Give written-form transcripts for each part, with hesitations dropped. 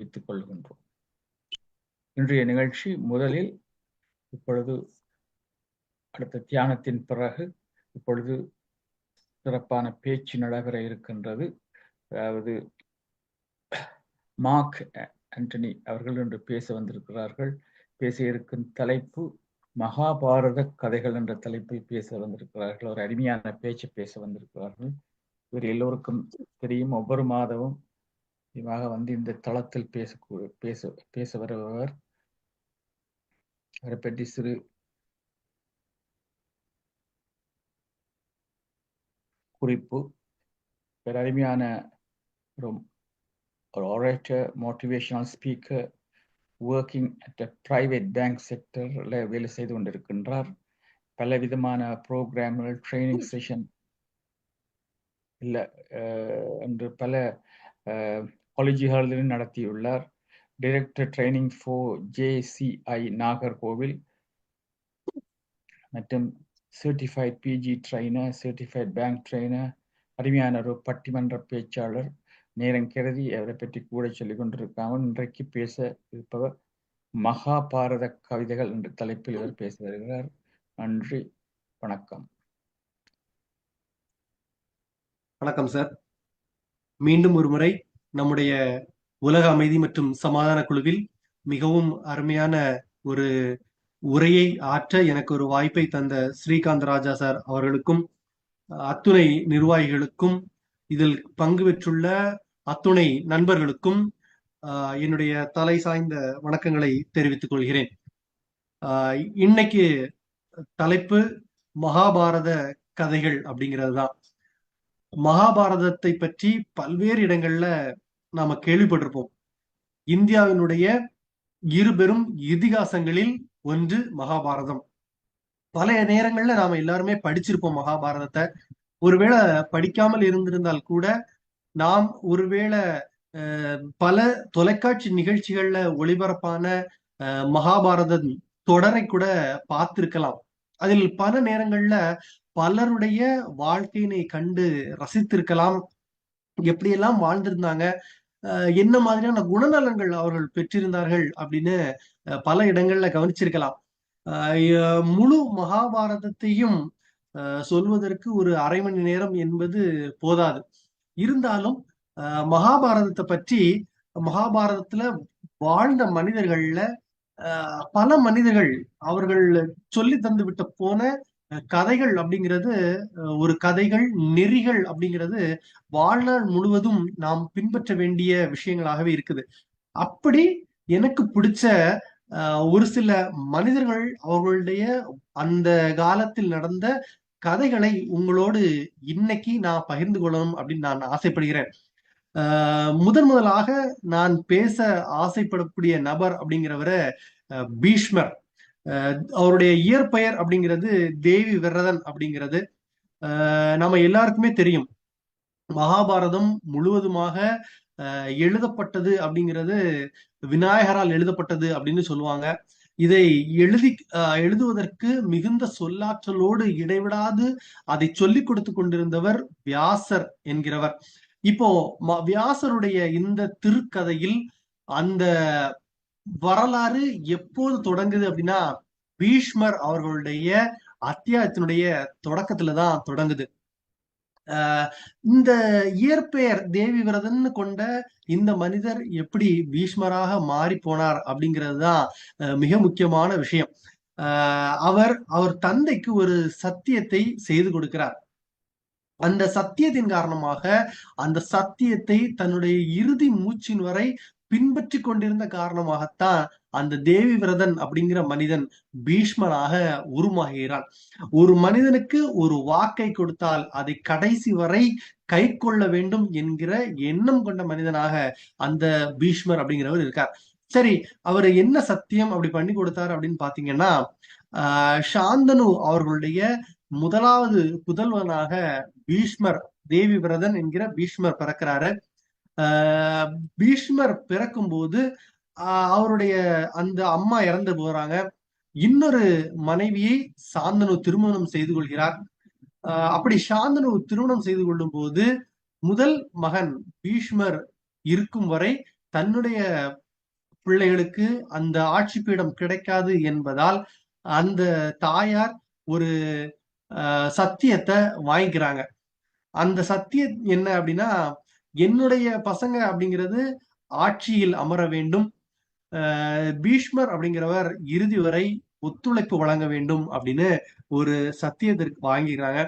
தெரிவித்துக் கொள்கின்றோம். இன்றைய நிகழ்ச்சி முதலில் இப்பொழுது அடுத்த தியானத்தின் பிறகு இப்பொழுது சிறப்பான பேச்சு நடைபெற இருக்கின்றது. அதாவது மார்க் ஆண்டனி அவர்கள் இன்று பேச வந்திருக்கிறார்கள். பேச இருக்கும் தலைப்பு மகாபாரத கதைகள் என்ற தலைப்பில் பேச வந்திருக்கிறார்கள். ஒரு அருமையான பேச்சு பேச வந்திருக்கிறார்கள். இவர் எல்லோருக்கும் தெரியும், ஒவ்வொரு மாதமும் வந்து இந்த தளத்தில் பேச வருபவர். அவரை பற்றி சிறு குறிப்பு. ஒரு அருமையான ஒரு orator, motivational speaker, working at a private bank sector வேலை செய்து கொண்டிருக்கின்றார். பலவிதமான ப்ரோக்ராம்கள், ட்ரைனிங் செஷன் என்று பல காலேஜுகளிலும் நடத்தியுள்ளார். Director training for JCI Nagercoil மற்றும் certified PG trainer, certified bank trainer, அருமையான ஒரு பட்டிமன்ற பேச்சாளர். நேரம் கருதி அவரை பற்றி கூட சொல்லிக் கொண்டிருக்காமல் இன்றைக்கு பேச இருப்பவர் மகாபாரத கவிதைகள் என்ற தலைப்பில் இவர் பேச வருகிறார். நன்றி, வணக்கம். வணக்கம் சார். மீண்டும் ஒரு முறை நம்முடைய உலக அமைதி மற்றும் சமாதான குழுவில் மிகவும் அருமையான ஒரு உரையை ஆற்ற எனக்கு ஒரு வாய்ப்பை தந்த ஸ்ரீகாந்த் ராஜா சார் அவர்களுக்கும் அத்துணை நிர்வாகிகளுக்கும் இதில் பங்கு பெற்றுள்ள அத்துணை நண்பர்களுக்கும் என்னுடைய தலை சாய்ந்த வணக்கங்களை தெரிவித்துக் கொள்கிறேன். இன்னைக்கு தலைப்பு மகாபாரத கதைகள் அப்படிங்கிறது தான். மகாபாரதத்தை பற்றி பல்வேறு இடங்கள்ல நாம கேள்விப்பட்டிருப்போம். இந்தியாவினுடைய இருபெரும் இதிகாசங்களில் ஒன்று மகாபாரதம். பல நேரங்கள்ல நாம எல்லாருமே படிச்சிருப்போம் மகாபாரதத்தை. ஒருவேளை படிக்காமல் இருந்திருந்தால் கூட நாம் ஒருவேளை பல தொலைக்காட்சி நிகழ்ச்சிகள்ல ஒளிபரப்பான மகாபாரதம் தொடரை கூட பார்த்திருக்கலாம். அதில் பல நேரங்கள்ல பலருடைய வாழ்க்கையினை கண்டு ரசித்திருக்கலாம். எப்படியெல்லாம் வாழ்ந்திருந்தாங்க, என்ன மாதிரியான குணநலன்கள் அவர்கள் பெற்றிருந்தார்கள் அப்படின்னு பல இடங்கள்ல கவனிச்சிருக்கலாம். முழு மகாபாரதத்தையும் சொல்வதற்கு ஒரு அரை மணி நேரம் என்பது போதாது. இருந்தாலும் மகாபாரதத்தை பற்றி, மகாபாரதத்துல வாழ்ந்த மனிதர்கள்ல பல மனிதர்கள் அவர்கள் சொல்லி தந்து விட்ட போன கதைகள் அப்படிங்கிறது, ஒரு கதைகள் நெறிகள் அப்படிங்கிறது வாழ்நாள் முழுவதும் நாம் பின்பற்ற வேண்டிய விஷயங்களாகவே இருக்குது. அப்படி எனக்கு பிடிச்ச ஒரு சில மனிதர்கள் அவர்களுடைய அந்த காலத்தில் நடந்த கதைகளை உங்களோடு இன்னைக்கு நான் பகிர்ந்து கொள்ளணும் அப்படின்னு நான் ஆசைப்படுகிறேன். முதலாக நான் பேச ஆசைப்படக்கூடிய நபர் அப்படிங்கிறவரை பீஷ்மர். அவருடைய இயற்பெயர் அப்படிங்கிறது தேவி விரதன் அப்படிங்கிறது நம்ம எல்லாருக்குமே தெரியும். மகாபாரதம் முழுவதுமாக எழுதப்பட்டது அப்படிங்கிறது விநாயகரால் எழுதப்பட்டது அப்படின்னு சொல்லுவாங்க. இதை எழுதுவதற்கு மிகுந்த சொல்லாற்றலோடு இடைவிடாது அதை சொல்லிக் கொடுத்து கொண்டிருந்தவர் வியாசர் என்கிறவர். இப்போ வியாசருடைய இந்த திருக்கதையில் அந்த வரலாறு எப்போது தொடங்குது அப்படின்னா, பீஷ்மர் அவர்களுடைய அத்தியாயத்தினுடைய தொடக்கத்துலதான் தொடங்குது. இந்த இயற்பெயர் தேவி விரதன் கொண்ட இந்த மனிதர் எப்படி பீஷ்மராக மாறி போனார் அப்படிங்கிறது தான் மிக முக்கியமான விஷயம். அவர் தந்தைக்கு ஒரு சத்தியத்தை செய்து கொடுக்கிறார். அந்த சத்தியத்தின் காரணமாக அந்த சத்தியத்தை தன்னுடைய இறுதி மூச்சின் வரை பின்பற்றி கொண்டிருந்த காரணமாகத்தான் அந்த தேவி விரதன் அப்படிங்கிற மனிதன் பீஷ்மராக உருமாகிறான். ஒரு மனிதனுக்கு ஒரு வாக்கை கொடுத்தால் அதை கடைசி வரை கை கொள்ள வேண்டும் என்கிற எண்ணம் கொண்ட மனிதனாக அந்த பீஷ்மர் அப்படிங்கிறவர் இருக்கார். சரி, அவர் என்ன சத்தியம் அப்படி பண்ணி கொடுத்தார் அப்படின்னு பாத்தீங்கன்னா, சாந்தனு அவர்களுடைய முதலாவது புதல்வனாக பீஷ்மர், தேவி விரதன் என்கிற பீஷ்மர் பிறக்கிறாரு. பீஷ்மர் பிறக்கும் போது அவருடைய அந்த அம்மா இறந்து போறாங்க. இன்னொரு மனைவியை சாந்தனு திருமணம் செய்து கொள்கிறார். அப்படி சாந்தனு திருமணம் செய்து கொள்ளும் போது முதல் மகன் பீஷ்மர் இருக்கும் வரை தன்னுடைய பிள்ளைகளுக்கு அந்த ஆட்சி பீடம் கிடைக்காது என்பதால் அந்த தாயார் ஒரு சத்தியத்தை வாங்கிக்கிறாங்க. அந்த சத்தியம் என்ன அப்படின்னா, என்னுடைய பசங்க அப்படிங்கிறது ஆட்சியில் அமர வேண்டும், பீஷ்மர் அப்படிங்கிறவர் இறுதி வரை ஒத்துழைப்பு வழங்க வேண்டும் அப்படின்னு ஒரு சத்தியத்திற்கு வாங்கிக்கிறாங்க.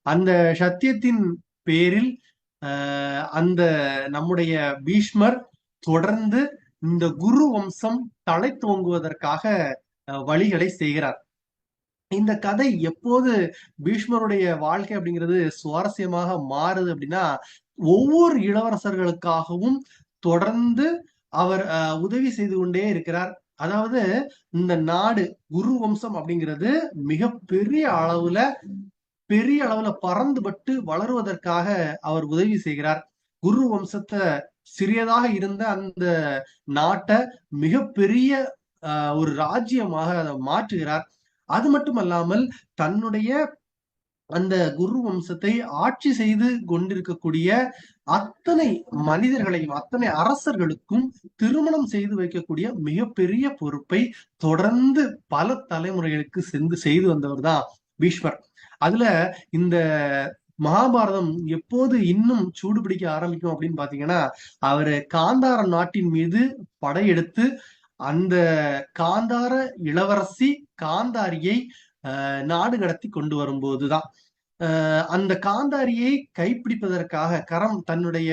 அந்த சத்தியத்தின் பேரில் அந்த நம்முடைய பீஷ்மர் தொடர்ந்து இந்த குரு வம்சம் தலை தோங்குவதற்காக வழிகளை செய்கிறார். இந்த கதை எப்போது பீஷ்மருடைய வாழ்க்கை அப்படிங்கிறது சுவாரஸ்யமாக மாறுது அப்படின்னா, ஒவ்வொரு இளவரசர்களுக்காகவும் தொடர்ந்து அவர் உதவி செய்து கொண்டே இருக்கிறார். அதாவது இந்த நாடு குரு வம்சம் அப்படிங்கிறது மிக பெரிய அளவுல பறந்துபட்டு வளருவதற்காக அவர் உதவி செய்கிறார். குரு வம்சத்தை சிறியதாக இருந்த அந்த நாட்டை மிகப்பெரிய ஒரு ராஜ்யமாக அதை மாற்றுகிறார். அது மட்டுமல்லாமல் தன்னுடைய அந்த குரு வம்சத்தை ஆட்சி செய்து கொண்டிருக்கக்கூடிய அத்தனை மனிதர்களையும் அத்தனை அரசர்களுக்கும் திருமணம் செய்து வைக்கக்கூடிய மிகப்பெரிய பொறுப்பை தொடர்ந்து பல தலைமுறைகளுக்கு செய்து வந்தவர் தான் பீஷ்மர். அதுல இந்த மகாபாரதம் எப்போது இன்னும் சூடு பிடிக்க ஆரம்பிக்கும் அப்படின்னு பாத்தீங்கன்னா, அவரு காந்தார நாட்டின் மீது படையெடுத்து அந்த காந்தார இளவரசி காந்தாரியை நாடு கடத்தி கொண்டு வரும்போதுதான் அந்த காந்தாரியை கைப்பிடிப்பதற்காக தன்னுடைய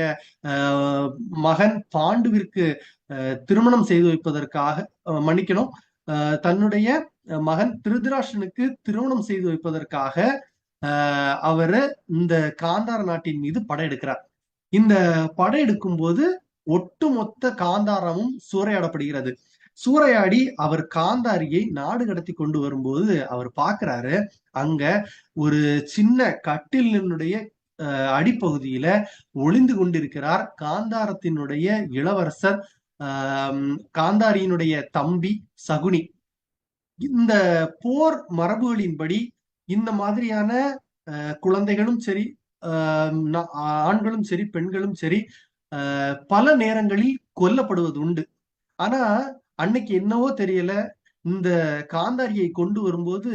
மகன் பாண்டுவிற்கு திருமணம் செய்து வைப்பதற்காக மன்னிக்கணும், தன்னுடைய மகன் திருதராஷ்டிரனுக்கு திருமணம் செய்து வைப்பதற்காக அவரு இந்த காந்தார நாட்டின் மீது படையெடுக்கிறார். இந்த படையெடுக்கும் போது ஒட்டுமொத்த காந்தாரமும் சூறையாடப்படுகிறது. சூறையாடி அவர் காந்தாரியை நாடு கடத்தி கொண்டு வரும்போது அவர் பாக்குறாரு, அங்க ஒரு சின்ன கட்டிலினுடைய அடிப்பகுதியில ஒளிந்து கொண்டிருக்கிறார் காந்தாரத்தினுடைய இளவரசர், காந்தாரியினுடைய தம்பி சகுனி. இந்த போர் மரபுகளின்படி இந்த மாதிரியான குழந்தைகளும் சரி, ஆண்களும் சரி, பெண்களும் சரி, பல நேரங்களில் கொல்லப்படுவது உண்டு. ஆனா அன்னைக்கு என்னவோ தெரியல, இந்த காந்தாரியை கொண்டு வரும்போது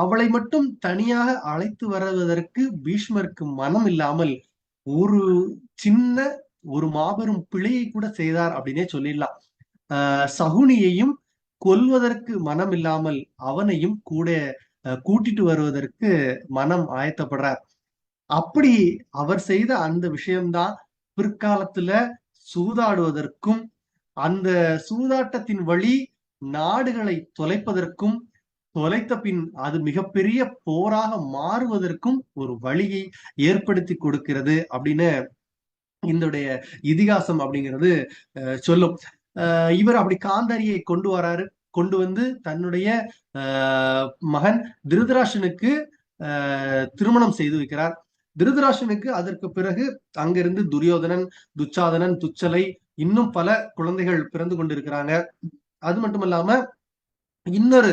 அவளை மட்டும் தனியாக அழைத்து வருவதற்கு பீஷ்மருக்கு மனம் இல்லாமல் ஒரு சின்ன ஒரு மாபெரும் பிழையை கூட செய்தார் அப்படின்னே சொல்லிடலாம். சகுனியையும் கொல்வதற்கு மனம் இல்லாமல் அவனையும் கூட கூட்டிட்டு வருவதற்கு மனம் ஆயத்தப்படுறார். அப்படி அவர் செய்த அந்த விஷயம்தான் பிற்காலத்துல சூதாடுவதற்கும் அந்த சூதாட்டத்தின் வழி நாடுகளை தொலைப்பதற்கும், தொலைத்த பின் அது மிகப்பெரிய போராக மாறுவதற்கும் ஒரு வழியை ஏற்படுத்தி கொடுக்கிறது அப்படின்னு இதனுடைய இதிகாசம் அப்படிங்கிறது சொல்லும். இவர் அப்படி காந்தாரியை கொண்டு வராரு. கொண்டு வந்து தன்னுடைய மகன் திருதராஷ்டிரனுக்கு திருமணம் செய்து வைக்கிறார். திருதராஷ்டிரனுக்கு அதற்கு பிறகு அங்கிருந்து துரியோதனன், துச்சாதனன், துச்சலை, இன்னும் பல குழந்தைகள் பிறந்து கொண்டிருக்கிறாங்க. அது மட்டும் இல்லாம இன்னொரு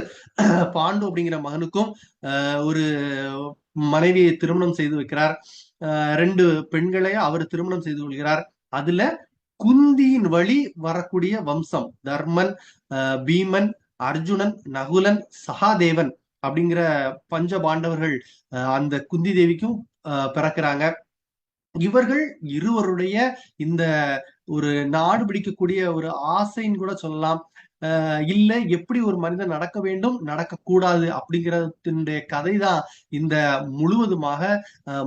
பாண்டு அப்படிங்கிற மகனுக்கும் ஒரு மனைவியை திருமணம் செய்து வைக்கிறார். 2 பெண்களை அவர் திருமணம் செய்து கொள்கிறார். அதுல குந்தியின் வழி வரக்கூடிய வம்சம் தர்மன், பீமன், அர்ஜுனன், நகுலன், சகாதேவன் அப்படிங்கிற பஞ்ச பாண்டவர்கள் அந்த குந்தி தேவிக்கும் பிறக்கிறாங்க. இவர்கள் இருவருடைய இந்த ஒரு நாடு பிடிக்கக்கூடிய ஒரு ஆசைன்னு கூட சொல்லலாம், இல்ல எப்படி ஒரு மனிதன் நடக்க வேண்டும் நடக்கக்கூடாது அப்படிங்கிறதுடைய கதை தான் இந்த முழுவதுமாக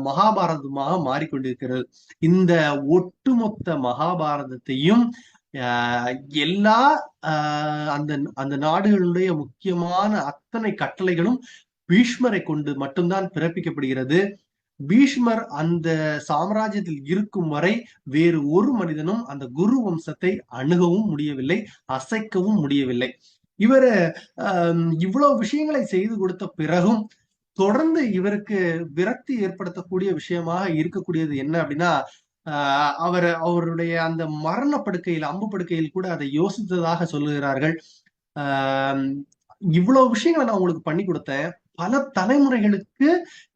மகாபாரதமாக மாறிக்கொண்டிருக்கிறது. இந்த ஒட்டுமொத்த மகாபாரதத்தையும் எல்லா அந்த அந்த நாடுகளுடைய முக்கியமான அத்தனை கட்டளைகளும் பீஷ்மரை கொண்டு மட்டும்தான் பிறப்பிக்கப்படுகிறது. பீஷ்மர் அந்த சாம்ராஜ்யத்தில் இருக்கும் வரை வேறு ஒரு மனிதனும் அந்த குரு வம்சத்தை அணுகவும் முடியவில்லை, அசைக்கவும் முடியவில்லை. இவர் இவ்வளவு விஷயங்களை செய்து கொடுத்த பிறகும் தொடர்ந்து இவருக்கு விரக்தி ஏற்படுத்தக்கூடிய விஷயமாக இருக்கக்கூடியது என்ன அப்படின்னா, அவருடைய அந்த மரண படுக்கையில், அம்பு படுக்கையில் கூட அதை யோசித்ததாக சொல்லுகிறார்கள். இவ்வளவு விஷயங்களை நான் உங்களுக்கு பண்ணி கொடுத்தேன், பல தலைமுறைகளுக்கு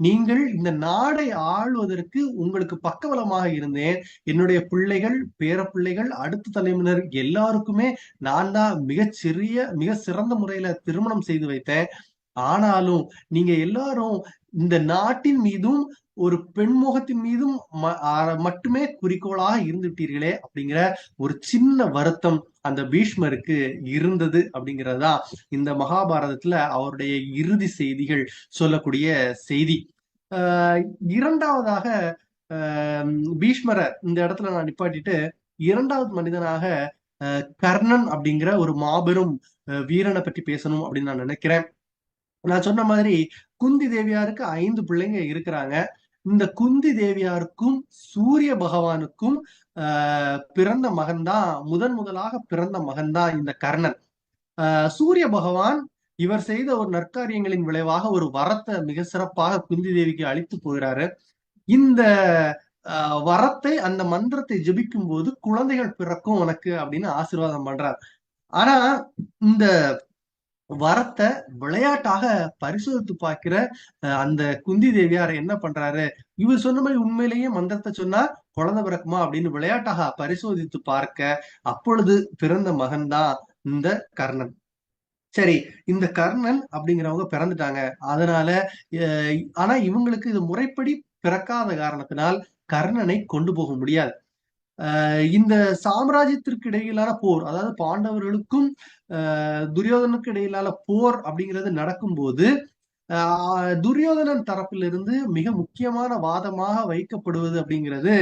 நீங்கள் இந்த நாடை ஆளுவதற்கு உங்களுக்கு பக்கபலமாக இருந்தேன். என்னுடைய பிள்ளைகள், பேர பிள்ளைகள், அடுத்த தலைமுறையினர் எல்லாருக்குமே நான் தான் மிக சிறந்த முறையில திருமணம் செய்து வைத்தேன். ஆனாலும் நீங்க எல்லாரும் இந்த நாட்டின் மீதும் ஒரு பெண்முகத்தின் மீதும் மட்டுமே குறிக்கோளாக இருந்துட்டீர்களே அப்படிங்கிற ஒரு சின்ன வருத்தம் அந்த பீஷ்மருக்கு இருந்தது அப்படிங்கிறதா இந்த மகாபாரதத்துல அவருடைய இறுதி செய்திகள் சொல்லக்கூடிய செய்தி. இரண்டாவதாக பீஷ்மரை இந்த இடத்துல நான் நிப்பாட்டிட்டு இரண்டாவது மனிதனாக கர்ணன் அப்படிங்கிற ஒரு மாபெரும் வீரனை பற்றி பேசணும் அப்படின்னு நான் நினைக்கிறேன். நான் சொன்ன மாதிரி குந்தி தேவியாருக்கு 5 பிள்ளைங்க இருக்கிறாங்க. இந்த குந்தி தேவியாருக்கும் சூரிய பகவானுக்கும் பிறந்த மகன்தான், முதலாக பிறந்த மகன்தான் இந்த கர்ணன். சூரிய பகவான் இவர் செய்த ஒரு நற்காரியங்களின் விளைவாக ஒரு வரத்தை மிக சிறப்பாக குந்தி தேவிக்கு அளித்து போகிறாரு. இந்த வரத்தை, அந்த மந்திரத்தை ஜபிக்கும் போது குழந்தைகள் பிறக்கும் உனக்கு அப்படின்னு ஆசீர்வாதம் பண்றார். ஆனா இந்த வரத்தை விளையாட்டாக பரிசோதித்து பார்க்கிற அந்த குந்தி தேவியார் என்ன பண்றாரு, இவர் சொன்ன மாதிரி உண்மையிலேயே மந்திரத்தை சொன்னா குழந்தை பிறக்குமா அப்படின்னு விளையாட்டாக பரிசோதித்து பார்க்க அப்பொழுது பிறந்த மகன்தான் இந்த கர்ணன். சரி, இந்த கர்ணன் அப்படிங்கிறவங்க பிறந்துட்டாங்க. அதனால ஆனா இவங்களுக்கு இது முறைப்படி பிறக்காத காரணத்தினால் கர்ணனை கொண்டு போக முடியாது. இந்த சாம்ராஜ்யத்திற்கு இடையிலான போர், அதாவது பாண்டவர்களுக்கும் துரியோதனுக்கு இடையிலான போர் அப்படிங்கிறது நடக்கும்போது துரியோதனன் தரப்பிலிருந்து மிக முக்கியமான வாதமாக வைக்கப்படுவது அப்படிங்கிறது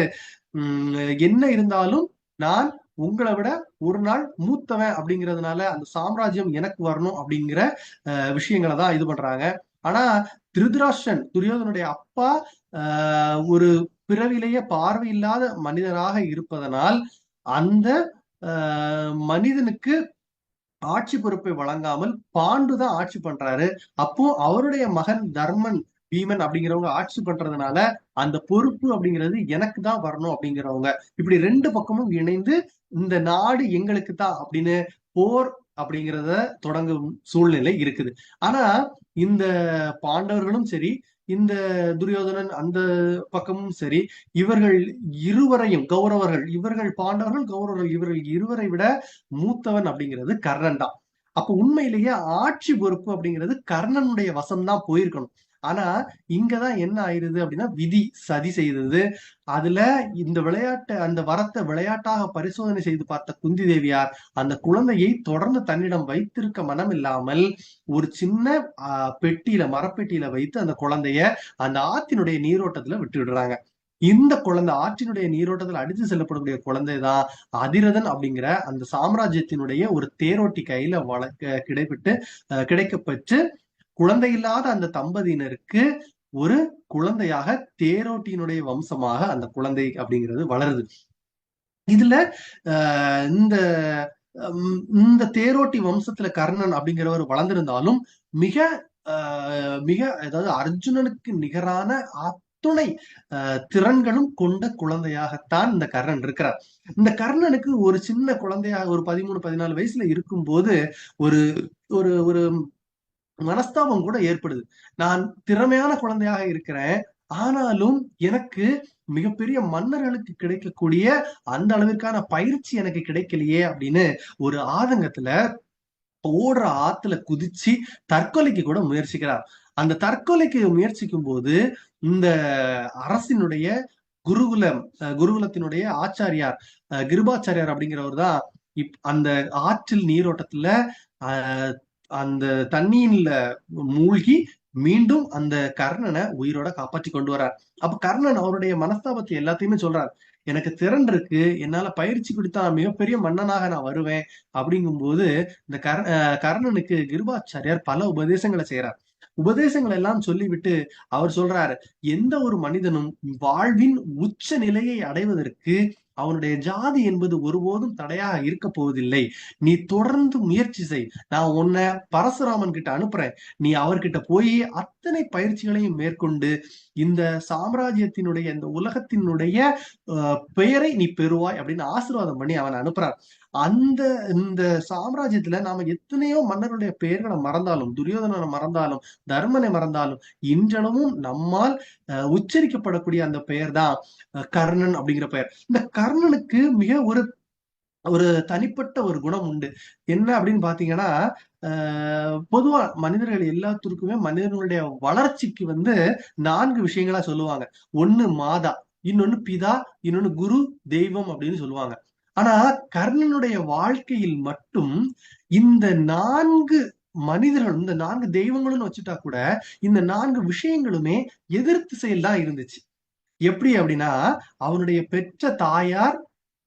என்ன இருந்தாலும் நான் உங்களை விட ஒரு நாள் மூத்தவன் அப்படிங்கிறதுனால அந்த சாம்ராஜ்யம் எனக்கு வரணும் அப்படிங்கிற விஷயங்களை தான் இது பண்றாங்க. ஆனா திருதராஷ்டிரன், துரியோதனுடைய அப்பா, ஒரு பிறவிலேயே பார்வையில்லாத மனிதனாக இருப்பதனால் அந்த மனிதனுக்கு ஆட்சி பொறுப்பை வழங்காமல் பாண்டுதான் ஆட்சி பண்றாரு. அப்போ அவருடைய மகன் தர்மன், பீமன் அப்படிங்கிறவங்க ஆட்சி பண்றதுனால அந்த பொறுப்பு அப்படிங்கிறது எனக்கு தான் வரணும் அப்படிங்கிறவங்க இப்படி 2 பக்கமும் இணைந்து இந்த நாடு எங்களுக்கு தான் அப்படின்னு போர் அப்படிங்கிறத தொடங்கும் சூழ்நிலை இருக்குது. ஆனா இந்த பாண்டவர்களும் சரி, இந்த துரியோதனன் அந்த பக்கமும் சரி, இவர்கள் இருவரையும், கௌரவர்கள், இவர்கள் பாண்டவர்கள், கௌரவர்கள், இவர்கள் இருவரை விட மூத்தவன் அப்படிங்கிறது கர்ணன் தான். அப்ப உண்மையிலேயே ஆட்சி பொறுப்பு அப்படிங்கிறது கர்ணனுடைய வசம்தான் போயிருக்கணும். ஆனா இங்கதான் என்ன ஆயிருது அப்படின்னா விதி சதி செய்தது. அதுல இந்த அந்த வரத்தை விளையாட்டாக பரிசோதனை செய்து பார்த்த குந்தி தேவியார் அந்த குழந்தையை தொடர்ந்து தன்னிடம் வைத்திருக்க மனம் இல்லாமல் ஒரு சின்ன பெட்டியில, மரப்பெட்டியில வைத்து அந்த குழந்தைய அந்த ஆத்தினுடைய நீரோட்டத்துல விட்டு விடுறாங்க. இந்த குழந்தை, ஆற்றினுடைய நீரோட்டத்தில் அடித்து செல்லப்படக்கூடிய குழந்தைதான் அதிரதன் அப்படிங்கிற அந்த சாம்ராஜ்யத்தினுடைய ஒரு தேரோட்டி கையில கிடைக்கப்பட்டு குழந்தை இல்லாத அந்த தம்பதியினருக்கு ஒரு குழந்தையாக தேரோட்டியினுடைய வம்சமாக அந்த குழந்தை அப்படிங்கிறது வளருது. இதுல இந்த இந்த தேரோட்டி வம்சத்துல கர்ணன் அப்படிங்கிறவர் வளர்ந்திருந்தாலும் மிக மிக அதாவது அர்ஜுனனுக்கு நிகரான அத்துணை திறன்களும் கொண்ட குழந்தையாகத்தான் இந்த கர்ணன் இருக்கிறார். இந்த கர்ணனுக்கு ஒரு சின்ன குழந்தையாக ஒரு 13-14 வயசுல இருக்கும் போது ஒரு ஒரு ஒரு மனஸ்தாபம் கூட ஏற்படுது. நான் திறமையான குழந்தையாக இருக்கிறேன், ஆனாலும் எனக்கு மிகப்பெரிய மன்னர்களுக்கு கிடைக்கக்கூடிய அந்த அளவிற்கான பயிற்சி எனக்கு கிடைக்கலையே அப்படின்னு ஒரு ஆதங்கத்துல ஓடுற ஆத்துல குதிச்சு தற்கொலைக்கு கூட முயற்சிக்கிறார். அந்த தற்கொலைக்கு முயற்சிக்கும் போது இந்த அரசினுடைய குருகுலத்தினுடைய ஆச்சாரியார், கிருபாச்சாரியார் அப்படிங்கிறவர் தான் அந்த ஆற்றில் நீரோட்டத்துல அந்த தண்ணியில மூழ்கி மீண்டும் அந்த கர்ணனை உயிரோட காப்பாற்றி கொண்டு வர்றார். அப்ப கர்ணன் அவருடைய மனஸ்தாபத்தை எல்லாத்தையுமே சொல்றார். எனக்கு திறன் இருக்கு, என்னால பயிற்சி கொடுத்தா மிகப்பெரிய மன்னனாக நான் வருவேன் அப்படிங்கும் போது இந்த கர்ணனுக்கு கிருபாச்சாரியார் பல உபதேசங்களை செய்யறார். உபதேசங்கள் எல்லாம் சொல்லிவிட்டு அவர் சொல்றாரு, எந்த ஒரு மனிதனும் வாழ்வின் உச்ச நிலையை அடைவதற்கு அவனுடைய ஜாதி என்பது ஒருபோதும் தடையாக இருக்க போவதில்லை. நீ தொடர்ந்து முயற்சி செய். நான் உன்னை பரசுராமன் கிட்ட அனுப்புறேன். நீ அவர்கிட்ட போய் அத்தனை பயிற்சிகளையும் மேற்கொண்டு இந்த சாம்ராஜ்யத்தினுடைய, இந்த உலகத்தினுடைய பெயரை நீ பெறுவாய் அப்படின்னு ஆசீர்வாதம் பண்ணி அவன் அனுப்புறார். அந்த இந்த சாம்ராஜ்யத்துல நாம எத்தனையோ மன்னருடைய பெயர்களை மறந்தாலும், துரியோதனனை மறந்தாலும், தர்மனை மறந்தாலும், இன்றளவும் நம்மால் உச்சரிக்கப்படக்கூடிய அந்த பெயர் தான் கர்ணன் அப்படிங்கிற பெயர். இந்த கர்ணனுக்கு மிக ஒரு ஒரு தனிப்பட்ட ஒரு குணம் உண்டு. என்ன அப்படின்னு பாத்தீங்கன்னா, பொதுவா மனிதர்கள் எல்லாத்திற்குமே மனிதர்களுடைய வளர்ச்சிக்கு வந்து 4 விஷயங்களா சொல்லுவாங்க. ஒண்ணு மாதா, இன்னொன்னு பிதா, இன்னொன்னு குரு, தெய்வம் அப்படின்னு சொல்லுவாங்க. ஆனா கர்ணனுடைய வாழ்க்கையில் மட்டும் இந்த 4 மனிதர்கள், இந்த 4 தெய்வங்களும் வச்சுட்டா கூட, இந்த 4 விஷயங்களுமே எதிர் திசையில் தான் இருந்துச்சு. எப்படி அப்படின்னா, அவனுடைய பெற்ற தாயார்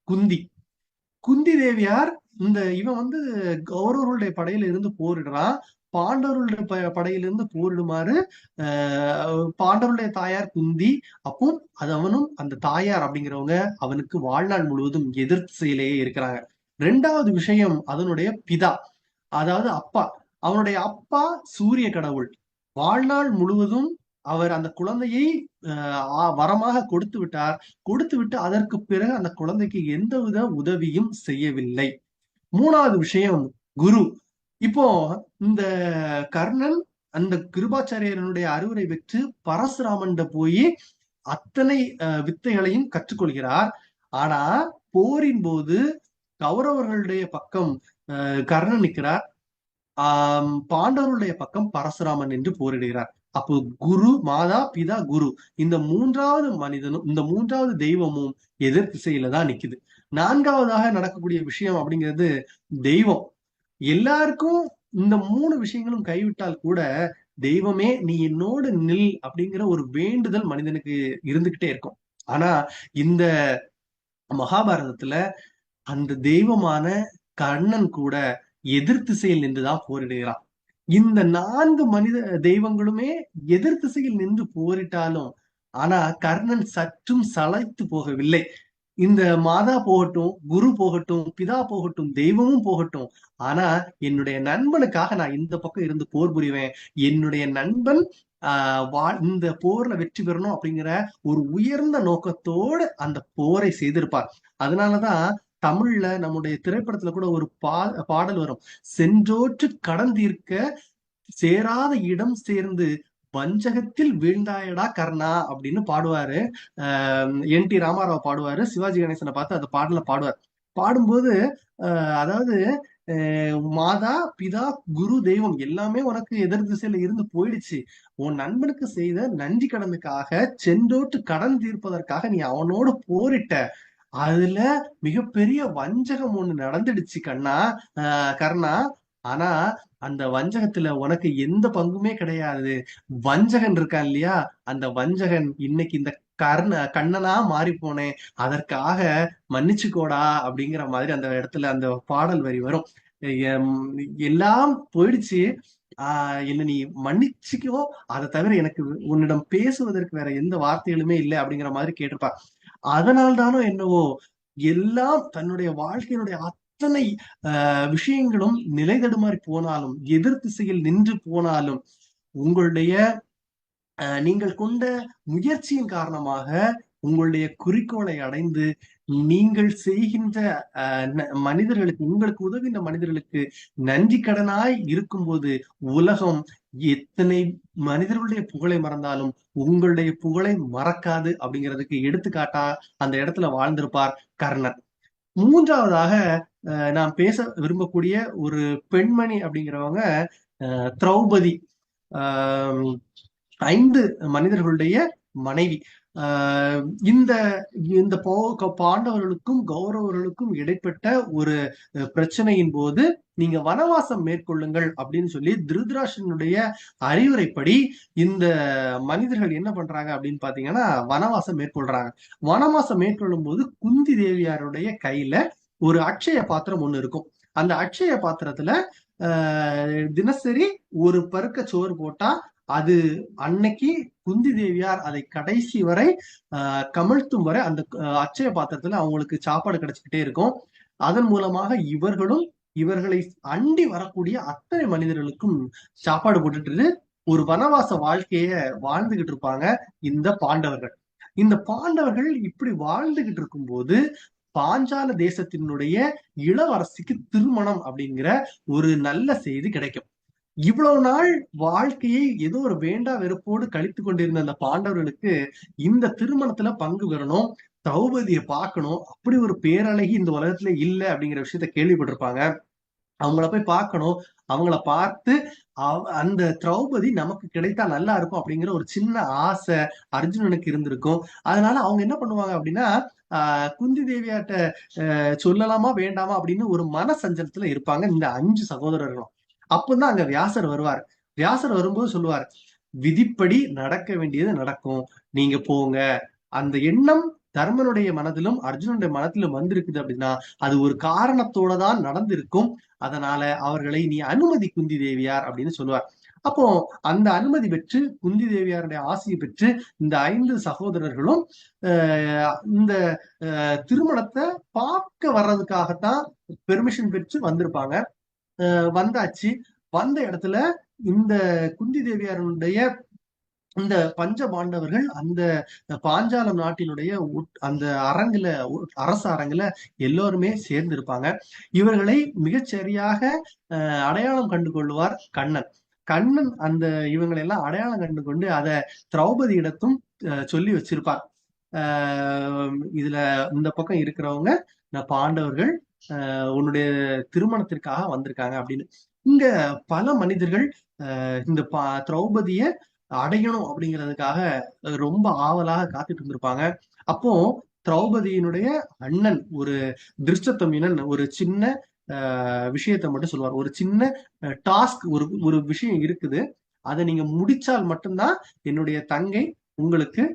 குந்தி. குந்தி தேவியார், இவன் வந்து கௌரவர்களுடைய படையில இருந்து போரிடுறான். பாண்டவர்களுடைய படையிலிருந்து போரிடுமாறு பாண்டவருடைய தாயார் குந்தி. அப்போ அது அவனும் அந்த தாயார் அப்படிங்கிறவங்க அவனுக்கு வாழ்நாள் முழுவதும் எதிர்த்து செயலையே இருக்கிறாங்க. 2வது விஷயம் அதனுடைய பிதா, அதாவது அப்பா. அவனுடைய அப்பா சூரிய கடவுள். வாழ்நாள் முழுவதும் அவர் அந்த குழந்தையை வரமாக கொடுத்து விட்டார். கொடுத்து விட்டு அதற்கு பிறகு அந்த குழந்தைக்கு எந்தவித உதவியும் செய்யவில்லை. 3வது விஷயம் குரு. இப்போ இந்த கர்ணன் அந்த கிருபாச்சாரியனுடைய அறிவுரை பெற்று பரசுராமன் போய் அத்தனை வித்தைகளையும் கற்றுக்கொள்கிறார். ஆனா போரின் போது கௌரவர்களுடைய பக்கம் கர்ணன் நிற்கிறார், பாண்டவர்களுடைய பக்கம் பரசுராமன் என்று போரிடுகிறார். அப்போ குரு, மாதா, பிதா, குரு, இந்த 3வது மனிதனும் இந்த 3வது தெய்வமும் எதிர் திசையில தான் நிக்குது. 4வதாக நடக்கக்கூடிய விஷயம் அப்படிங்கிறது தெய்வம். எல்லாருக்கும் இந்த 3 விஷயங்களும் கைவிட்டால் கூட தெய்வமே நீ என்னோடு நில் அப்படிங்கிற ஒரு வேண்டுதல் மனிதனுக்கு இருந்துகிட்டே இருக்கும். ஆனா இந்த மகாபாரதத்துல அந்த தெய்வமான கர்ணன் கூட எதிர் திசையில் நின்றுதான் போரிடுகிறான். இந்த 4 மனித தெய்வங்களுமே எதிர் திசையில் நின்று போரிட்டாலும் ஆனா கர்ணன் சற்றும் சளைத்து போகவில்லை. இந்த மாதா போகட்டும், குரு போகட்டும், பிதா போகட்டும், தெய்வமும் போகட்டும், ஆனா என்னுடைய நண்பனுக்காக நான் இந்த பக்கம் இருந்து போர் புரிவேன். என்னுடைய நண்பன் இந்த போர்ல வெற்றி பெறணும் அப்படிங்கிற ஒரு உயர்ந்த நோக்கத்தோடு அந்த போரை செய்திருப்பார். அதனாலதான் தமிழ்ல நம்முடைய திரைப்படத்துல கூட ஒரு பாடல் வரும். சென்றோற்று கடந்தீர்க்க சேராத இடம் சேர்ந்து வஞ்சகத்தில் வீழ்ந்தாயடா கர்ணா அப்படின்னு பாடுவாரு. என்.டி. ராமாராவ் பாடுவாரு. சிவாஜி கணேசனை பார்த்து அந்த பாடல பாடுவார். பாடும்போது அதாவது மாதா, பிதா, குரு, தெய்வம் எல்லாமே உனக்கு எதிர் திசையில இருந்து போயிடுச்சு. உன் நண்பனுக்கு செய்த நன்றி கடனுக்காக, சென்றோட்டு கடன் தீர்ப்பதற்காக நீ அவனோடு போரிட்ட. அதுல மிகப்பெரிய வஞ்சகம் ஒண்ணு நடந்துடுச்சு கர்ணா. ஆனா அந்த வஞ்சகத்துல உனக்கு எந்த பங்குமே கிடையாது. வஞ்சகன் இருக்கான் இல்லையா, அந்த வஞ்சகன் இன்னைக்கு இந்த கண்ணனா மாறி போனேன், அதற்காக மன்னிச்சுக்கோடா அப்படிங்கிற மாதிரி அந்த இடத்துல அந்த பாடல் வரி வரும். எல்லாம் போயிடுச்சு, என்ன நீ மன்னிச்சுக்கோ, அதை தவிர எனக்கு உன்னிடம் பேசுவதற்கு வேற எந்த வார்த்தைகளுமே இல்லை அப்படிங்கிற மாதிரி கேட்டிருப்பா. அதனால்தானோ என்னவோ எல்லாம் தன்னுடைய வாழ்க்கையினுடைய அத்தனை விஷயங்களும் நிலை தடுமாறி போனாலும், எதிர் திசையில் நின்று போனாலும், உங்களுடைய நீங்கள் கொண்ட முயற்சியின் காரணமாக உங்களுடைய குறிக்கோளை அடைந்து நீங்கள் செய்கின்ற மனிதர்களுக்கு, உங்களுக்கு உதவின்ற மனிதர்களுக்கு நன்றி கடனாய் இருக்கும்போது உலகம் எத்தனை மனிதர்களுடைய புகழை மறந்தாலும் உங்களுடைய புகழை மறக்காது அப்படிங்கிறதுக்கு எடுத்துக்காட்டா அந்த இடத்துல வாழ்ந்திருப்பார் கர்ணன். 3வதாக நாம் பேச விரும்பக்கூடிய ஒரு பெண்மணி அப்படிங்கிறவங்க திரௌபதி. 5 மனிதர்களுடைய மனைவி. இந்த இந்த பாண்டவர்களுக்கும் கௌரவர்களுக்கும் இடைப்பட்ட ஒரு பிரச்சனையின் போது நீங்க வனவாசம் மேற்கொள்ளுங்கள் அப்படின்னு சொல்லி திருதராஷ்டிரனுடைய அறிவுரைப்படி இந்த மனிதர்கள் என்ன பண்றாங்க அப்படின்னு பாத்தீங்கன்னா வனவாசம் மேற்கொள்றாங்க. வனவாசம் மேற்கொள்ளும் போது குந்தி தேவியாருடைய கையில ஒரு அட்சய பாத்திரம் ஒண்ணு இருக்கும். அந்த அட்சய பாத்திரத்துல தினசரி ஒரு பருக்க சோறு போட்டா அது அன்னைக்கு குந்தி தேவியார் அதை கடைசி வரை கமழ்த்தும் வரை அந்த அட்சய பாத்திரத்துல அவங்களுக்கு சாப்பாடு கிடைச்சுக்கிட்டே இருக்கும். அதன் மூலமாக இவர்களும் இவர்களை அண்டி வரக்கூடிய அத்தனை மனிதர்களுக்கும் சாப்பாடு போட்டுட்டு ஒரு வனவாச வாழ்க்கைய வாழ்ந்துகிட்டு இருப்பாங்க இந்த பாண்டவர்கள். இந்த பாண்டவர்கள் இப்படி வாழ்ந்துகிட்டு இருக்கும்போது பாஞ்சால தேசத்தினுடைய இளவரசிக்கு திருமணம் அப்படிங்கிற ஒரு நல்ல செய்தி கிடைக்கும். இவ்வளவு நாள் வாழ்க்கையை ஏதோ ஒரு வேண்டா வெறுப்போடு கழித்து கொண்டிருந்த அந்த பாண்டவர்களுக்கு இந்த திருமணத்துல பங்கு பெறணும், திரௌபதியை பார்க்கணும், அப்படி ஒரு பேரழகி இந்த உலகத்துல இல்ல அப்படிங்கிற விஷயத்த கேள்விப்பட்டிருப்பாங்க. அவங்கள போய் பார்க்கணும், அவங்கள பார்த்து அந்த திரௌபதி நமக்கு கிடைத்தா நல்லா இருக்கும் அப்படிங்கிற ஒரு சின்ன ஆசை அர்ஜுனனுக்கு இருந்திருக்கும். அதனால அவங்க என்ன பண்ணுவாங்க அப்படின்னா, குந்தி தேவியாட்ட சொல்லலாமா வேண்டாமா அப்படின்னு ஒரு மன சஞ்சலத்துல இருப்பாங்க இந்த 5 சகோதரர்களும். அப்பதான் அங்க வியாசர் வருவார். வியாசர் வரும்போது சொல்லுவார், விதிப்படி நடக்க வேண்டியது நடக்கும், நீங்க போங்க. அந்த எண்ணம் தர்மனுடைய மனதிலும் அர்ஜுனனுடைய மனதிலும் வந்திருக்குது அப்படின்னா அது ஒரு காரணத்தோட தான் நடந்திருக்கும். அதனால அவர்களை நீ அனுமதி குந்தி தேவியார் அப்படின்னு சொல்லுவார். அப்போ அந்த அனுமதி பெற்று குந்தி தேவியாருடைய ஆசையை பெற்று இந்த 5 சகோதரர்களும் இந்த திருமணத்தை பார்க்க வர்றதுக்காகத்தான் பெர்மிஷன் பெற்று வந்திருப்பாங்க. வந்தாச்சு. வந்த இடத்துல இந்த குந்தி தேவியாருடைய இந்த பஞ்ச பாண்டவர்கள் அந்த பாஞ்சாலம் நாட்டினுடைய அந்த அரங்குல அரச அரங்குல எல்லோருமே சேர்ந்து இருப்பாங்க. இவர்களை மிகச்சரியாக அடையாளம் கண்டு கொள்வார் கண்ணன். கண்ணன் அந்த இவங்களை எல்லாம் அடையாளம் கண்டு கொண்டு அதை திரௌபதி இடத்தும் சொல்லி வச்சிருப்பார். இதுல இந்த பக்கம் இருக்கிறவங்க பாண்டவர்கள் உன்னுடைய திருமணத்திற்காக வந்திருக்காங்க அப்படின்னு. இங்க பல மனிதர்கள் இந்த திரௌபதிய அடையணும் அப்படிங்கிறதுக்காக ரொம்ப ஆவலாக காத்துட்டு இருந்திருப்பாங்க. அப்போ திரௌபதியினுடைய அண்ணன் ஒரு திருஷ்டத்யும்னன் ஒரு சின்ன விஷயத்த மட்டும் சொல்லுவார். ஒரு சின்ன டாஸ்க், ஒரு விஷயம் இருக்குது, அதை நீங்க முடிச்சால் மட்டும்தான் என்னுடைய தங்கை உங்களுக்கு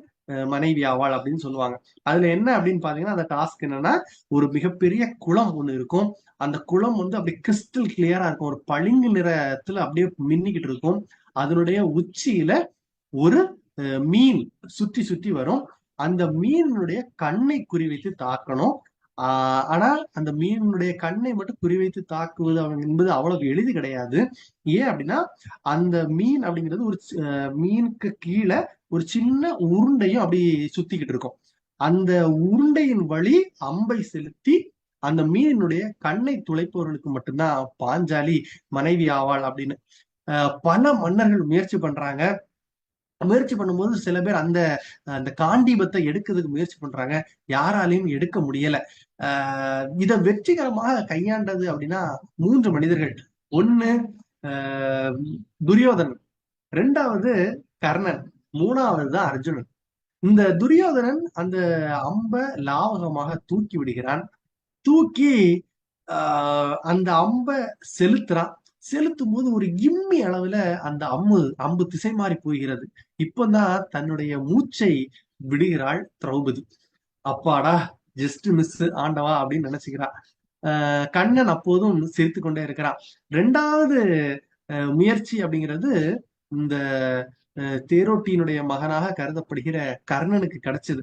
மனைவி ஆவாள் அப்படின்னு சொல்லுவாங்க. அதுல என்ன அப்படின்னு பாத்தீங்கன்னா, அந்த டாஸ்க் என்னன்னா, ஒரு மிகப்பெரிய குளம் ஒண்ணு இருக்கும். அந்த குளம் வந்து அப்படியே கிறிஸ்டல் கிளியரா இருக்கும், ஒரு பளிங்கு நிறத்துல அப்படியே மின்னிக்கிட்டு இருக்கும். அதனுடைய உச்சியில ஒரு மீன் சுற்றி சுற்றி வரும். அந்த மீனுடைய கண்ணை குறிவைத்து தாக்கணும். ஆனா அந்த மீனுடைய கண்ணை மட்டும் குறிவைத்து தாக்குவது என்பது அவ்வளவு எளிது கிடையாது. ஏன் அப்படின்னா, அந்த மீன் அப்படிங்கிறது ஒரு மீனுக்கு கீழே ஒரு சின்ன உருண்டையும் அப்படி சுத்திக்கிட்டு இருக்கும். அந்த உருண்டையின் வழி அம்பை செலுத்தி அந்த மீனினுடைய கண்ணை துளைப்பவர்களுக்கு மட்டும்தான் பாஞ்சாலி மனைவி ஆவாள் அப்படின்னு பல மன்னர்கள் முயற்சி பண்றாங்க. முயற்சி பண்ணும்போது சில பேர் அந்த அந்த காண்டீபத்தை எடுக்கிறதுக்கு முயற்சி பண்றாங்க, யாராலையும் எடுக்க முடியல. இதை வெற்றிகரமாக கையாண்டது அப்படின்னா 3 மனிதர்கள். ஒண்ணு துரியோதனன், 2வது கர்ணன், 3வது தான் அர்ஜுனன். இந்த துரியோதனன் அந்த அம்ப லாவகமாக தூக்கி விடுகிறான். தூக்கி அந்த அம்ப செலுத்துறான். செலுத்தும் போது ஒரு இம்மி அளவுல அந்த அம்பு திசை மாறி போகிறது. இப்பதான் தன்னுடைய மூச்சை விடுகிறாள் திரௌபதி. அப்பாடா, ஜஸ்ட் மிஸ் ஆண்டவா அப்படின்னு நினைச்சுக்கிறான். கண்ணன் அப்போதும் சிரித்து கொண்டே இருக்கிறான். 2வது முயற்சி அப்படிங்கிறது இந்த தேரோட்டியினுடைய மகனாக கருதப்படுகிற கர்ணனுக்கு கிடைச்சது.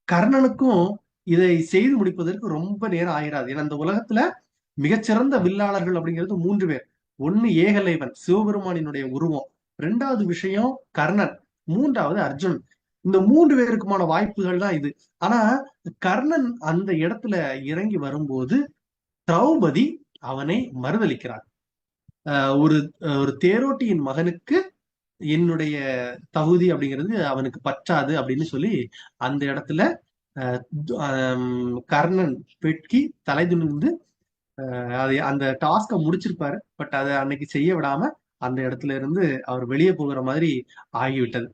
கர்ணனுக்கும் இதை செய்து முடிப்பதற்கு ரொம்ப நேரம் ஆயிராது. ஏன்னா அந்த உலகத்துல மிகச்சிறந்த வில்லாளர்கள் அப்படிங்கிறது 3 பேர். ஒண்ணு ஏகலைவன், சிவபெருமானினுடைய உருவம். 2வது விஷயம் கர்ணன், 3வது அர்ஜுனன். இந்த 3 பேருக்குமான வாய்ப்புகள் தான் இது. ஆனா கர்ணன் அந்த இடத்துல இறங்கி வரும்போது திரௌபதி அவனை மறுதளிக்கிறார். ஒரு ஒரு தேரோட்டியின் மகனுக்கு என்னுடைய தகுதி அப்படிங்கிறது அவனுக்கு பற்றாது அப்படின்னு சொல்லி அந்த இடத்துல கர்ணன் வெட்கி தலை துணிந்து அது அந்த டாஸ்கை முடிச்சிருப்பாரு. பட் அதை அன்னைக்கு செய்ய விடாம அந்த இடத்துல இருந்து அவர் வெளியே போகிற மாதிரி ஆகிவிட்டது.